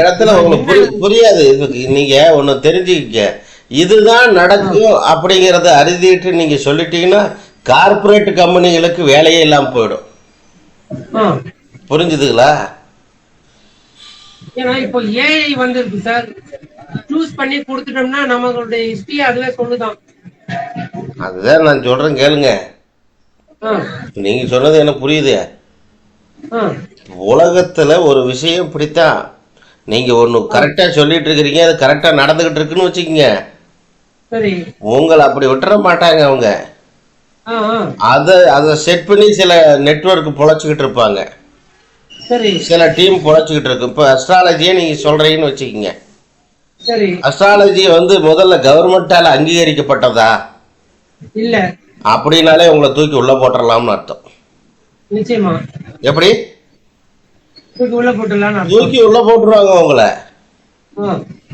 இடத்துல உங்களுக்கு புரியாது. நீங்க ஒண்ணு தெரிஞ்சுக்க, இதுதான் நடக்கும் அப்படிங்கறத அறுதிட்டு நீங்க சொல்லிட்டீங்கன்னா கார்பரேட் கம்பெனிகளுக்கு வேலையே இல்லாம போயிடும். புரிஞ்சுதுங்களா? ஏன்னா இப்போ ஏஐ வந்துருக்கு சார், சூஸ் பண்ணி கொடுத்துட்டோம்னா நம்மளுடைய ஹிஸ்டரி அதுவே சொல்லுதான். அதுதான் நான் சொல்றேன் கேளுங்க. நீங்க சொன்னது எனக்கு புரியுது. உலகத்துல ஒரு விஷயம் இப்படித்தான், நீங்க ஒண்ணு கரெக்டா சொல்லிட்டு இருக்கிறீங்க, அது கரெக்டா நடந்துகிட்டு இருக்குன்னு வச்சுக்கோங்க, உங்களை அப்படி விட்டுற மாட்டாங்க. அவங்க அதை செட் பண்ணி சில நெட்வொர்க் பொழைச்சிக்கிட்டு இருப்பாங்க, சில டீம் பொழைச்சிக்கிட்டு இருக்கு. இப்ப அஸ்ட்ராலஜியை நீங்க சொல்றீங்கன்னு வச்சுக்கோங்க, அஸ்ட்ராலஜி முதல்ல கவர்மெண்டால அங்கீகரிக்கப்பட்டதா இல்ல அப்படின்னாலே உங்களை தூக்கி உள்ள போட்டுடலாம்னு அர்த்தம். நிச்சயமா. எப்படி தூக்கி உள்ள போட்டுருவாங்க உங்களை.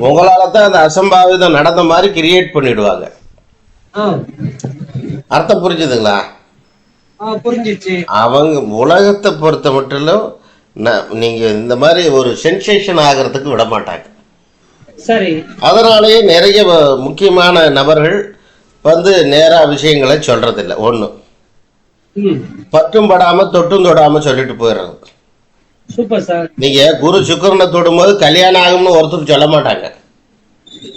உங்களால தான் அந்த அசம்பாவிதம் நடந்த மாதிரி கிரியேட் பண்ணிடுவாங்க. அர்த்தம் புரிஞ்சுதுங்களா? புரிஞ்சிச்சு. அவங்க உலகத்தை பொறுத்த மட்டும் நீங்க இந்த மாதிரி ஒரு சென்சேஷன் ஆகிறதுக்கு விட மாட்டாங்க. சரி. அதனாலேயே நிறைய முக்கியமான நபர்கள் நேரா விஷயங்களை சொல்றதில்லை. ஒண்ணு, பட்டும் படாம தொட்டும் தொடாம சொல்லிட்டு போயிடுறது. Super sir. நீங்க குரு சுக்கிரனை தொடும் போது கல்யாணம் ஆகும்னு ஒருத்தர் சொல்ல மாட்டாங்க.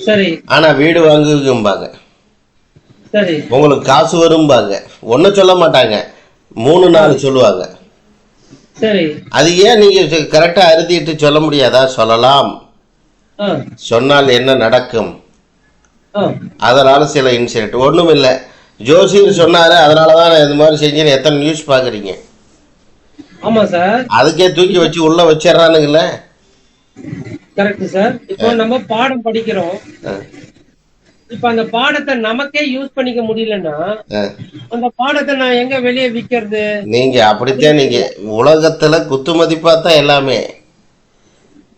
சரி. ஆனா வீடு வாங்குவாங்க, சரி, உங்களுக்கு காசு வரும்பாங்க. ஒன்னு சொல்ல மாட்டாங்க, 3-4 சொல்லுவாங்க. சரி. அது ஏன் நீங்க கரெக்டா அறுதிட்டு சொல்ல முடியாதா? சொல்லலாம். சொன்னால் என்ன நடக்கும்? அதனால சில இன்சிடென்ட் ஒண்ணும் இல்லை. ஜோசியர் சொன்னாரு, அதனாலதான் நான் இந்த மாதிரி செஞ்சேன்னு எத்தனை நியூஸ் பாக்குறீங்க? ஆமா சார். அதுக்கே தூக்கி வச்சு உள்ள வச்சிடறானுங்கல்ல. Correct sir. இப்போ நம்ம பாடம் படிக்கிறோம், இப்ப அந்த பாடத்தை நமக்கே யூஸ் பண்ணிக்க முடியலன்னா அந்த பாடத்தை நான் எங்க வெளியே விக்கிறது? நீங்க அப்படித்தான், நீங்க உலகத்துல குத்து மதிப்பா தான் எல்லாமே.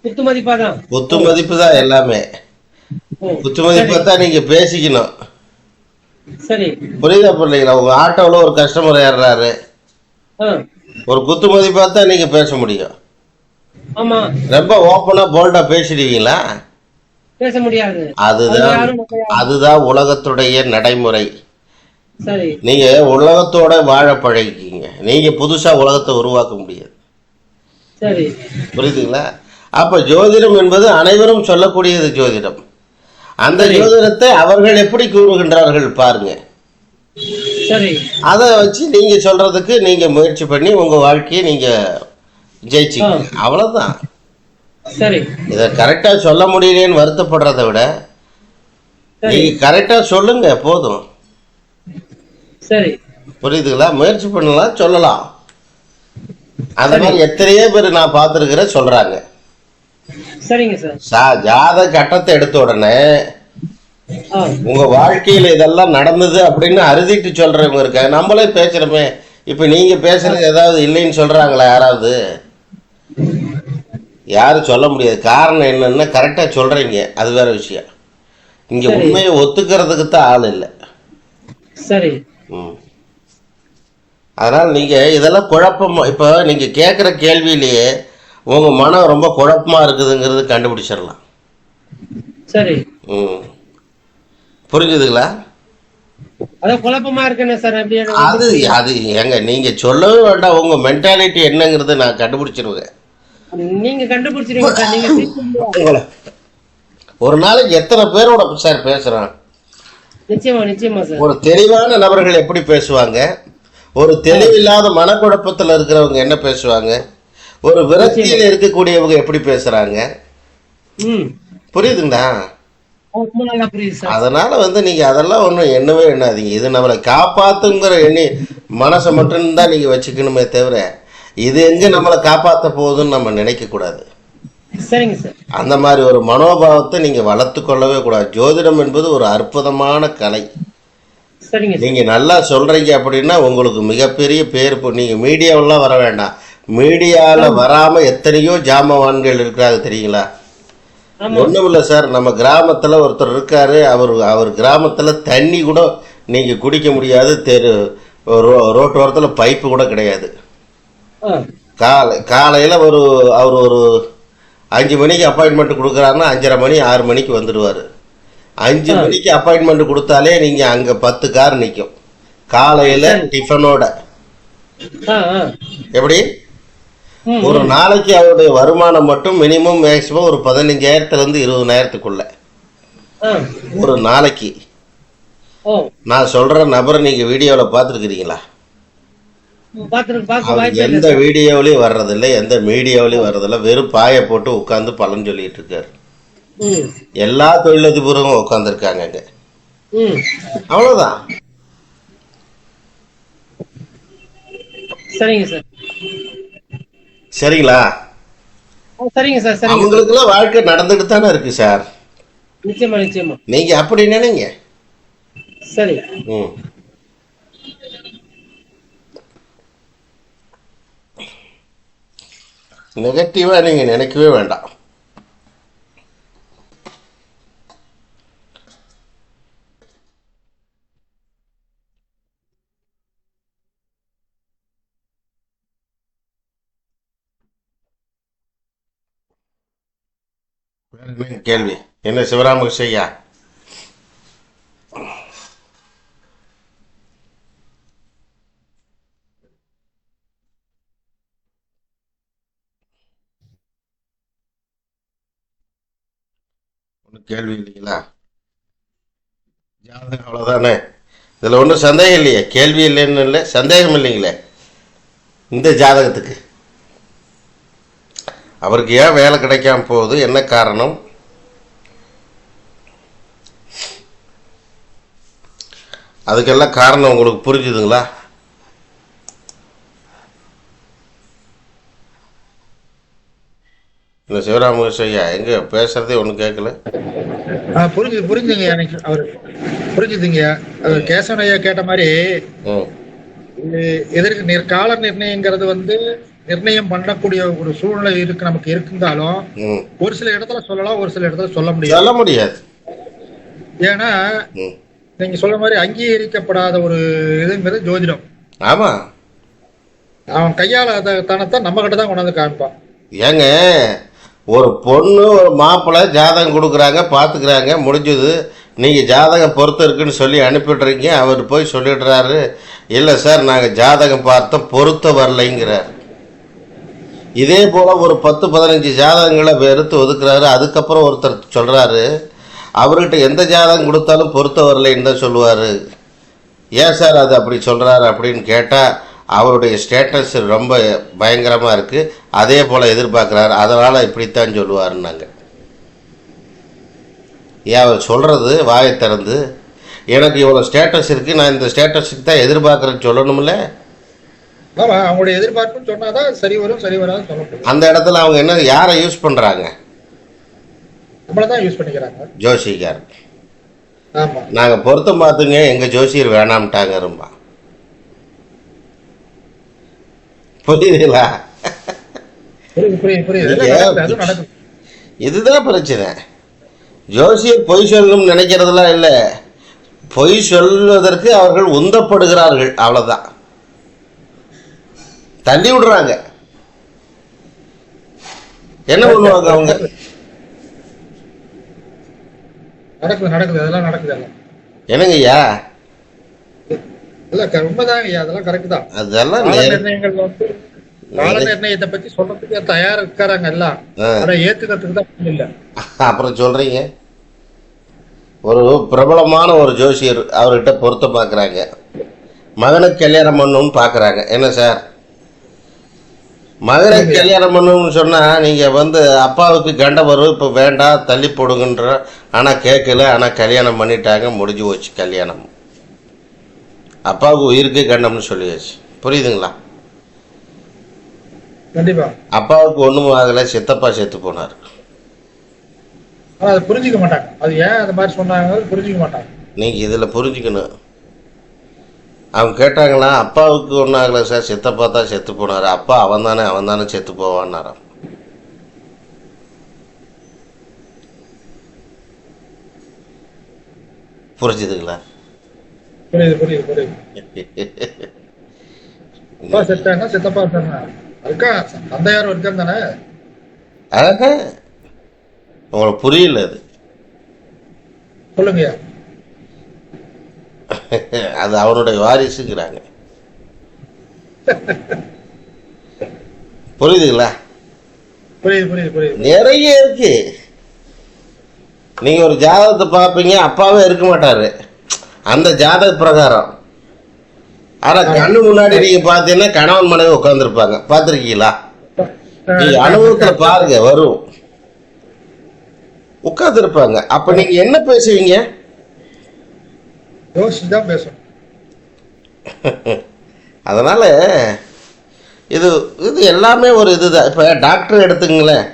குத்து மதிப்பா தான், குத்து மதிப்பு தான் எல்லாமே. குத்து மதிப்பா தான் நீங்க பேசிக்கணும். சரி, புரியுதா புரியலைங்களா? உங்க ஆட்டோல ஒரு கஸ்டமர் ஏறுறாரு, ஒரு குத்து மதிப்பா தான் நீங்க பேச முடியும். ஆமா. ரொம்ப ஓப்பனா போல்டா பேசிடுவீங்களா? பேச முடியாது. அதுதான் உலகத்துடைய நடைமுறை. சரி. நீங்க உலகத்தோட வாழ பழகிக்கீங்க, நீங்க புதுசா உலகத்தை உருவாக்க முடியாது. சரி, புரியுதுங்களா? அப்ப ஜோதிடம் என்பது அனைவரும் சொல்லக்கூடியது ஜோதிடம். அந்த ஜோதிடத்தை அவர்கள் எப்படி கூறுகின்றார்கள் பாருங்க. சரி. அதை வச்சு நீங்க சொல்றதுக்கு நீங்க முயற்சி பண்ணி உங்க வாழ்க்கையை நீங்க ஜெயிச்சிங்க, அவ்வளவுதான். சரி. இத கரெக்டா சொல்ல முடியலன்னு வருத்தப்படுறதை விட நீங்க கரெக்டா சொல்லுங்க போதும். சரி, புரியுதுங்களா? முயற்சி பண்ணலாம், சொல்லலாம். அந்த மாதிரி எத்தனையோ பேர் நான் பார்த்துருக்கிறேன் சொல்றாங்க. சரிங்க சார். ஜாத கட்டத்தை எடுத்த உடனே உங்க வாழ்க்கையில இதெல்லாம் நடந்தது அப்படின்னு அறுதிட்டு சொல்றவங்க இருக்காங்க. நம்மளே பேசுறோமே, இப்ப நீங்க பேசுறது ஏதாவது இல்லைன்னு சொல்றாங்களா யாராவது? யாரும் சொல்ல முடியாது. காரணம் என்னன்னா கரெக்டா சொல்றீங்க, அது வேற விஷயம். இங்க உண்மையை ஒத்துக்கிறதுக்கு தான் ஆள் இல்லை. சரி. அதனால நீங்க இதெல்லாம் குழப்பமா, இப்ப நீங்க கேட்கிற கேள்வியிலேயே உங்க மனம் ரொம்ப குழப்பமா இருக்குதுங்கிறது கண்டுபிடிச்சிடலாம். சரி. புரிஞ்சுதுங்களா? குழப்பமா இருக்குன்னு சார். அது எங்க நீங்க சொல்லவே வேண்டாம், உங்க மென்டாலிட்டி என்னங்கிறது நான் கண்டுபிடிச்சிருவேன். நீங்க கண்டுபிடிச்சிருவீங்க சார். நீங்க ஒரு நாளைக்கு எத்தனை பேரோட சார் பேசுறான்? நிச்சயமா, நிச்சயமா சார். ஒரு தெளிவான நபர்கள் எப்படி பேசுவாங்க, ஒரு தெளிவில்லாத மனக்குழப்பத்தில் இருக்கிறவங்க என்ன பேசுவாங்க, ஒரு விரக்தியில இருக்கக்கூடியவங்க எப்படி பேசுறாங்க, புரியுதுங்களா? அதனால நீங்க அதெல்லாம் ஒன்றும் எண்ணவே எண்ணாதீங்க. இது நம்மளை காப்பாத்துங்கிற மனசை மட்டும்தான் நீங்க வச்சுக்கணுமே தவிர இது எங்க நம்மளை காப்பாற்ற போகுதுன்னு நம்ம நினைக்க கூடாது. சரிங்க சார். அந்த மாதிரி ஒரு மனோபாவத்தை நீங்க வளர்த்து கொள்ளவே கூடாது. ஜோதிடம் என்பது ஒரு அற்புதமான கலை. சரிங்க. நீங்க நல்லா சொல்றீங்க அப்படின்னா உங்களுக்கு மிகப்பெரிய பேர். நீங்க மீடியாவெல்லாம் வர வேண்டாம். மீடியால வராம எத்தனையோ ஜாமவான்கள் இருக்கிறாங்க தெரியுங்களா? ஒண்ணும் இல்லை சார், நம்ம கிராமத்துல ஒருத்தர் இருக்காரு, அவர் கிராமத்துல தண்ணி கூட நீங்க குடிக்க முடியாது, ரோட்டு ஓரத்துல பைப்பு கூட கிடையாது. ஆ காலையில் அவர் ஒரு 5 மணிக்கு அப்பாயின்மெண்ட் கொடுக்குறாருன்னா 5:30 மணி 6 மணிக்கு வந்துடுவார். 5 ஆ மணிக்கு அப்பாயின்மெண்ட் கொடுத்தாலே நீங்கள் அங்கே 10 கார் நிற்கும் காலையில் சரி. டிஃபனோட. ஆ ஆ எப்படி ம் ஒரு ம் நாளைக்கு அவருடைய வருமானம் மட்டும் மினிமம் மேக்ஸிமம் ஒரு 15,000 to 20,000 ஆ ஒரு நாளைக்கு. ஓ நான் சொல்கிற நபரை நீங்கள் வீடியோவில் பார்த்துருக்கிறீங்களா? பார்க்க அவர் வாய்ப்பே இல்லை எந்த சார். வீடியோவிலையும் வர்றதில்லை, எந்த மீடியாவிலையும் வர்றதில்லை. வெறும் பாயை போட்டு உட்காந்து பலன் சொல்லிட்டு இருக்காரு. ம் எல்லா தொழிலதிபரும் உட்காந்துருக்காங்க அங்கே. ம் அவ்வளோதான். சரிங்க சார். சரிங்களா? சரிங்க சார். சரிங்க சார். அவங்களுக்குலாம் வாழ்க்கை நடந்துட்டு தானே இருக்கு சார். நிச்சயமா நிச்சயமா. நீங்க அப்படி நினைங்க. சரி. ம் நெகட்டிவா நீங்க நினைக்கவே வேண்டாம். வேற என்ன கேள்வி? என்ன சிவராமகிருஷ்ண ஐயா? ஒன்றும் கேள்வி இல்லைங்களா? ஜாதகம் அவ்வளோதானே. இதில் ஒன்றும் சந்தேகம் இல்லையே. கேள்வி இல்லைன்னு இல்லை, சந்தேகம் இல்லைங்களே. இந்த ஜாதகத்துக்கு அவருக்கு ஏன் வேலை கிடைக்காம போகுது, என்ன காரணம்? அதுக்கெல்லாம் காரணம் உங்களுக்கு புரிஞ்சுதுங்களா? இந்த சிவராமகிருஷ்ண ஐயா எங்க பேசுறதே ஒன்றும் கேட்கல. புரிஞ்சுங்க எனக்கு அவர் புரிஞ்சுதுங்க. அவர் கேசவன் ஐயா கேட்ட மாதிரி ம் எதற்கு கால நிர்ணயங்கிறது வந்து நிர்ணயம் பண்ணக்கூடிய ஒரு சூழ்நிலை இருக்கு, நமக்கு இருந்தாலும் ம் ஒரு சில இடத்துல சொல்லலாம், ஒரு சில இடத்துல சொல்ல முடியாது. சொல்ல முடியாது. ஏன்னா ம் நீங்க சொல்ற மாதிரி அங்கீகரிக்கப்படாத ஒரு இதுங்கிறது ஜோதிடம். ஆமாம். அவன் கையாளாத தனத்தை நம்ம கிட்ட தான் கொண்டாந்து காமிப்பான். ஏங்க ஒரு பொண்ணு ஒரு மாப்பிள்ளை ஜாதகம் கொடுக்குறாங்க, பார்த்துக்கிறாங்க, முடிஞ்சது. நீங்கள் ஜாதகம் பொருத்தம் இருக்குன்னு சொல்லி அனுப்பிடுறீங்க. அவர் போய் சொல்லிடுறாரு, இல்லை சார் நாங்கள் ஜாதகம் பார்த்தோம், பொருத்தம் வரலைங்கிறார். இதே போல் ஒரு 10-15 ஜாதகங்களை வெறுத்து ஒதுக்குறாரு. அதுக்கப்புறம் ஒருத்தர் சொல்கிறாரு, அவர்கிட்ட எந்த ஜாதகம் கொடுத்தாலும் பொருத்தம் வரலைன்னு தான் சொல்லுவார். ஏன் சார் அது அப்படி சொல்கிறாரு அப்படின்னு கேட்டால், அவருடைய ஸ்டேட்டஸ் ரொம்ப பயங்கரமாக இருக்குது, அதே போல் எதிர்பார்க்குறாரு, அதனால் இப்படித்தான் சொல்லுவாருன்னாங்க. ஏன் அவர் சொல்கிறது வாயை திறந்து, எனக்கு இவ்வளோ ஸ்டேட்டஸ் இருக்குது, நான் இந்த ஸ்டேட்டஸுக்கு தான் எதிர்பார்க்குறேன்னு சொல்லணும்ல. ஆமா, அவங்களுடைய எதிர்பார்ப்புன்னு சொன்னாதான் சரி வரும், சரி வராது சொல்ல முடியும். அந்த இடத்துல அவங்க என்ன யாரை யூஸ் பண்ணுறாங்க? நம்மளதான் யூஸ் பண்ணிக்கிறாங்க, ஜோசிகார். ஆமா. நாங்கள் பொருத்தம் பார்த்துங்க, எங்கள் ஜோசியர் வேணாம்ட்டாங்க ரொம்ப. புரியுதுங்களா? புரியுது. எல்லாம் அதுவும் நடக்குது. இதுதான் பிரச்சனை. ஜோசியர் பொய் சொல்லணும்னு நினைக்கிறதுலாம் இல்லை, பொய் சொல்வதற்கு அவர்கள் உந்தப்படுகிறார்கள், அவ்வளோதான். தள்ளி விடுறாங்க. என்ன பண்ணுவாங்க அவங்க? நடக்குது அதெல்லாம் நடக்குது எல்லாம். என்னங்க ஐயா? இல்ல உண்மைதாங்க ஐயா, அதெல்லாம் கரெக்ட் தான். அதெல்லாம் கால நிர்ணயங்கள் வந்து கால நிர்ணயத்தை பத்தி சொல்றதுக்கு தயாரா இருக்காங்க எல்லாம், ஆனா ஏத்துக்கிறதுக்கு தான் இல்ல. அப்புறம் சொல்றீங்க, ஒரு பிரபலமான ஒரு ஜோசியர் அவர்கிட்ட பொருத்தம் பார்க்குறாங்க, மகனுக்கு கல்யாணம் பண்ணணும்னு பார்க்குறாங்க. என்ன சார், மகனுக்கு கல்யாணம் பண்ணணும்னு சொன்னால் நீங்கள் வந்து அப்பாவுக்கு கண்ட வரும், இப்போ வேண்டாம் தள்ளி போடுங்கன்ற. ஆனால் கேட்கல, ஆனால் கல்யாணம் பண்ணிட்டாங்க, முடிஞ்சு போச்சு கல்யாணம். அப்பாவுக்கு உயிருக்கு கண்டம்னு சொல்லியாச்சு. புரியுதுங்களா? கண்டிப்பா. அப்பாவுக்கு ஒன்றும் ஆகலை, சித்தப்பா செத்து போனார். ஆனா அதை புரிஞ்சுக்க மாட்டாங்க. அது ஏன் அந்த மாதிரி சொன்னாங்க புரிஞ்சுக்க மாட்டாங்க. நீங்கள் இதில் புரிஞ்சுக்கணும். அவங்க கேட்டாங்களா, அப்பாவுக்கு ஒன்றும் ஆகலை சார், சித்தப்பா தான் செத்து போனார். அப்பா அவன் தானே செத்து போவான்னாராம். புரிஞ்சுதுங்களா? புரியுது. அப்பா செத்தாங்க, சித்தப்பா செத்தாங்க. அதுக்கா தந்தையார் வர்க்கம் தானே. ஆஹா, உங்களுக்கு புரியல அது. சொல்லுங்கய்யா. அது அவனுடைய வாரிசுங்கிறாங்க. புரியுதுங்களா? புரியுது புரியுது புரியுது. நிறைய இருக்கு. நீங்க ஒரு ஜாதகத்தை பார்ப்பீங்க, அப்பாவே இருக்க மாட்டாரு அந்த ஜாதக பிரகாரம். ஆனா கண்ணு முன்னாடி நீங்க பாத்தீங்கன்னா கணவன் மனைவி உட்கார்ந்துருப்பாங்க. பார்த்திருக்கீங்களா? நீங்க அனுபவத்துல பாருங்க, வரும். உட்கார்ந்து இருப்பாங்க. அப்ப நீங்க என்ன பேசுவீங்க? யோசிச்சுதான் பேசணும். அதனால இது இது எல்லாமே ஒரு இதுதான். இப்போ டாக்டர் எடுத்துங்களேன்.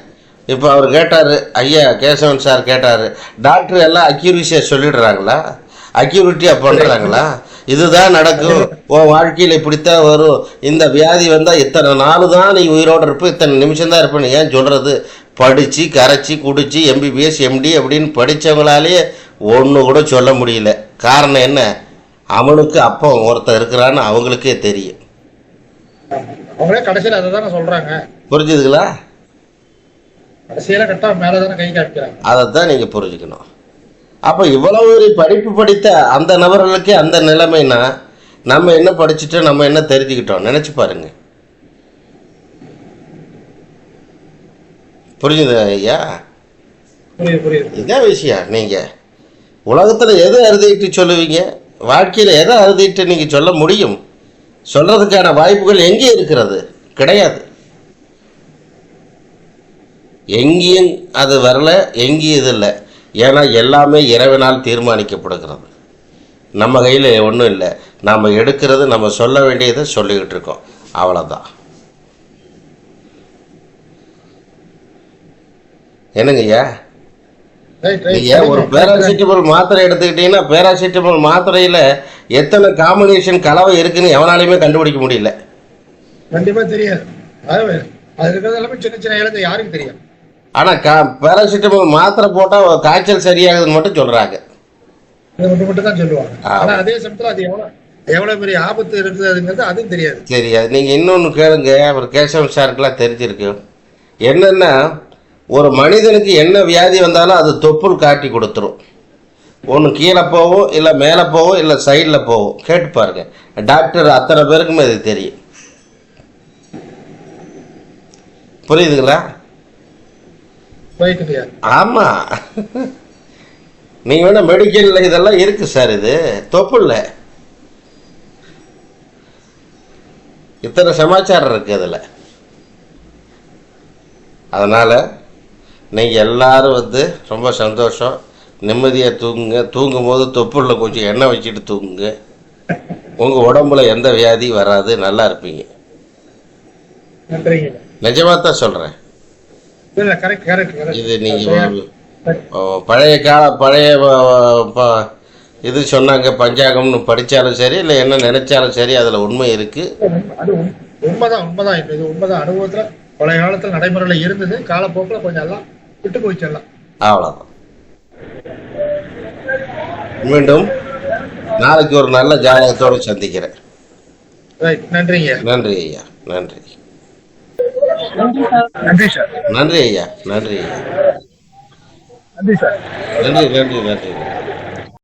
இப்போ அவர் கேட்டார், ஐயா கேசவன் சார் கேட்டார், டாக்டர் எல்லாம் அக்யூரிசியாக சொல்லிடுறாங்களா? அக்யூரிட்டியாக பண்ணுறாங்களா? இதுதான் நடக்கும், உன் வாழ்க்கையில் இப்படித்தான் வரும், இந்த வியாதி வந்தால் இத்தனை நாள் தான் நீ உயிரோடு இருப்ப, இத்தனை நிமிஷம் தான் இருப்பேன்னு ஏன் சொல்கிறது? படித்து கரைச்சி குடிச்சு எம்பிபிஎஸ் எம்டி அப்படின்னு படித்தவங்களாலேயே ஒன்று கூட சொல்ல முடியல. காரணம் என்ன? அவனுக்கு அப்போ ஒருத்தர் இருக்கிறான்னு அவங்களுக்கே தெரியும். அவங்களே கடைசியில் அதை தானே சொல்றாங்க. புரிஞ்சுதுங்களா? கடைசியில கட்டா மேலதானே கை காட்டுறாங்க. அதைத்தான் நீங்க புரிஞ்சுக்கணும். அப்ப இவ்வளவு ஒரு படிப்பு படித்த அந்த நபர்களுக்கே அந்த நிலைமைனா நம்ம என்ன படிச்சுட்டோம், நம்ம என்ன தெரிஞ்சுக்கிட்டோம் நினைச்சு பாருங்க. புரியுது ஐயா? புரியுது புரியுது. இதான் விஷயம். நீங்க உலகத்துல எதை அறுதிட்டு சொல்லுவீங்க? வாழ்க்கையில எதை அறுதிட்டு நீங்க சொல்ல முடியும்? சொல்றதுக்கான வாய்ப்புகள் எங்கே இருக்கிறது? கிடையாது. எங்கேயும் அது வரல, எங்கேயும் இது இல்லை. ஏன்னா எல்லாமே இறைவனால் தீர்மானிக்கப்படுகிறது. நம்ம கையில் ஒன்றும் இல்லை. நாம் எடுக்கிறது, நம்ம சொல்ல வேண்டியதை சொல்லிக்கிட்டு இருக்கோம், அவ்வளோதான். என்னங்கய்யா? ஐயா, ஒரு பேராசிட்டமால் மாத்திரை எடுத்துக்கிட்டீங்கன்னா பேராசிட்டமால் மாத்திரையில் எத்தனை காம்பினேஷன் கலவை இருக்குன்னு எவனாலையுமே கண்டுபிடிக்க முடியல. கண்டிப்பா தெரியாது. அது இருக்கிறது எல்லாமே சின்ன சின்ன எழுத்து, யாருக்கு தெரியும்? ஆனால் பேராசிட்டமால் மாத்திரை போட்டால் காய்ச்சல் சரியாகுதுன்னு மட்டும் சொல்கிறாங்க. இது மட்டும் தான் சொல்லுவாங்க. ஆனா அதே சமயத்தில் அது எவ்வளவு பெரிய ஆபத்து இருக்குதுங்கிறது அதுவும் தெரியாது. தெரியாது. நீங்கள் இன்னொன்று கேளுங்க, அப்புறம் கேசவன் சாருக்கெல்லாம் தெரிஞ்சிருக்கு. என்னென்னா, ஒரு மனிதனுக்கு என்ன வியாதி வந்தாலும் அது தொப்புள் காட்டி கொடுத்துரும். ஒன்று கீழே போகும், இல்லை மேலே போகும், இல்லை சைடில் போகும். கேட்டு பாருங்க, டாக்டர் அத்தனை பேருக்குமே அது தெரியும். புரியுதுங்களா? ஆமா, நீங்க வேணா மெடிக்கல்ல இதெல்லாம் இருக்கு சார். இது தொப்புள்ள இத்தனை சமாச்சாரம் இருக்கு அதுல. அதனால நீங்க எல்லாரும் ரொம்ப சந்தோஷம், நிம்மதியா தூங்குங்க. தூங்கும் போது தொப்புள்ள கொஞ்சம் எண்ணெய் வச்சுட்டு தூங்குங்க. உங்க உடம்புல எந்த வியாதி வராது, நல்லா இருப்பீங்க. நிஜமா தான் சொல்றேன். இது நீங்க பழைய இது சொன்னாங்க, பஞ்சாங்கம்னு படிச்சாலும் சரி, இல்லை என்ன நினைச்சாலும் சரி, அதுல உண்மை இருக்கு. உண்மைதான் உண்மைதான். இது உண்மைதான். அனுபவத்துல பழைய காலத்துல நடைமுறையில இருந்தது, காலப்போக்கில் கொஞ்சம் எல்லாம் விட்டு போயிச்செல்லாம். அவ்வளவுதான். மீண்டும் நாளைக்கு ஒரு நல்ல ஜாதகத்தோடு சந்திக்கிறேன். நன்றிங்க. நன்றி ஐயா. நன்றி. நன்றி சார். நன்றி ஐயா. நன்றி ஐயா. நன்றி சார். நன்றி நன்றி நன்றி.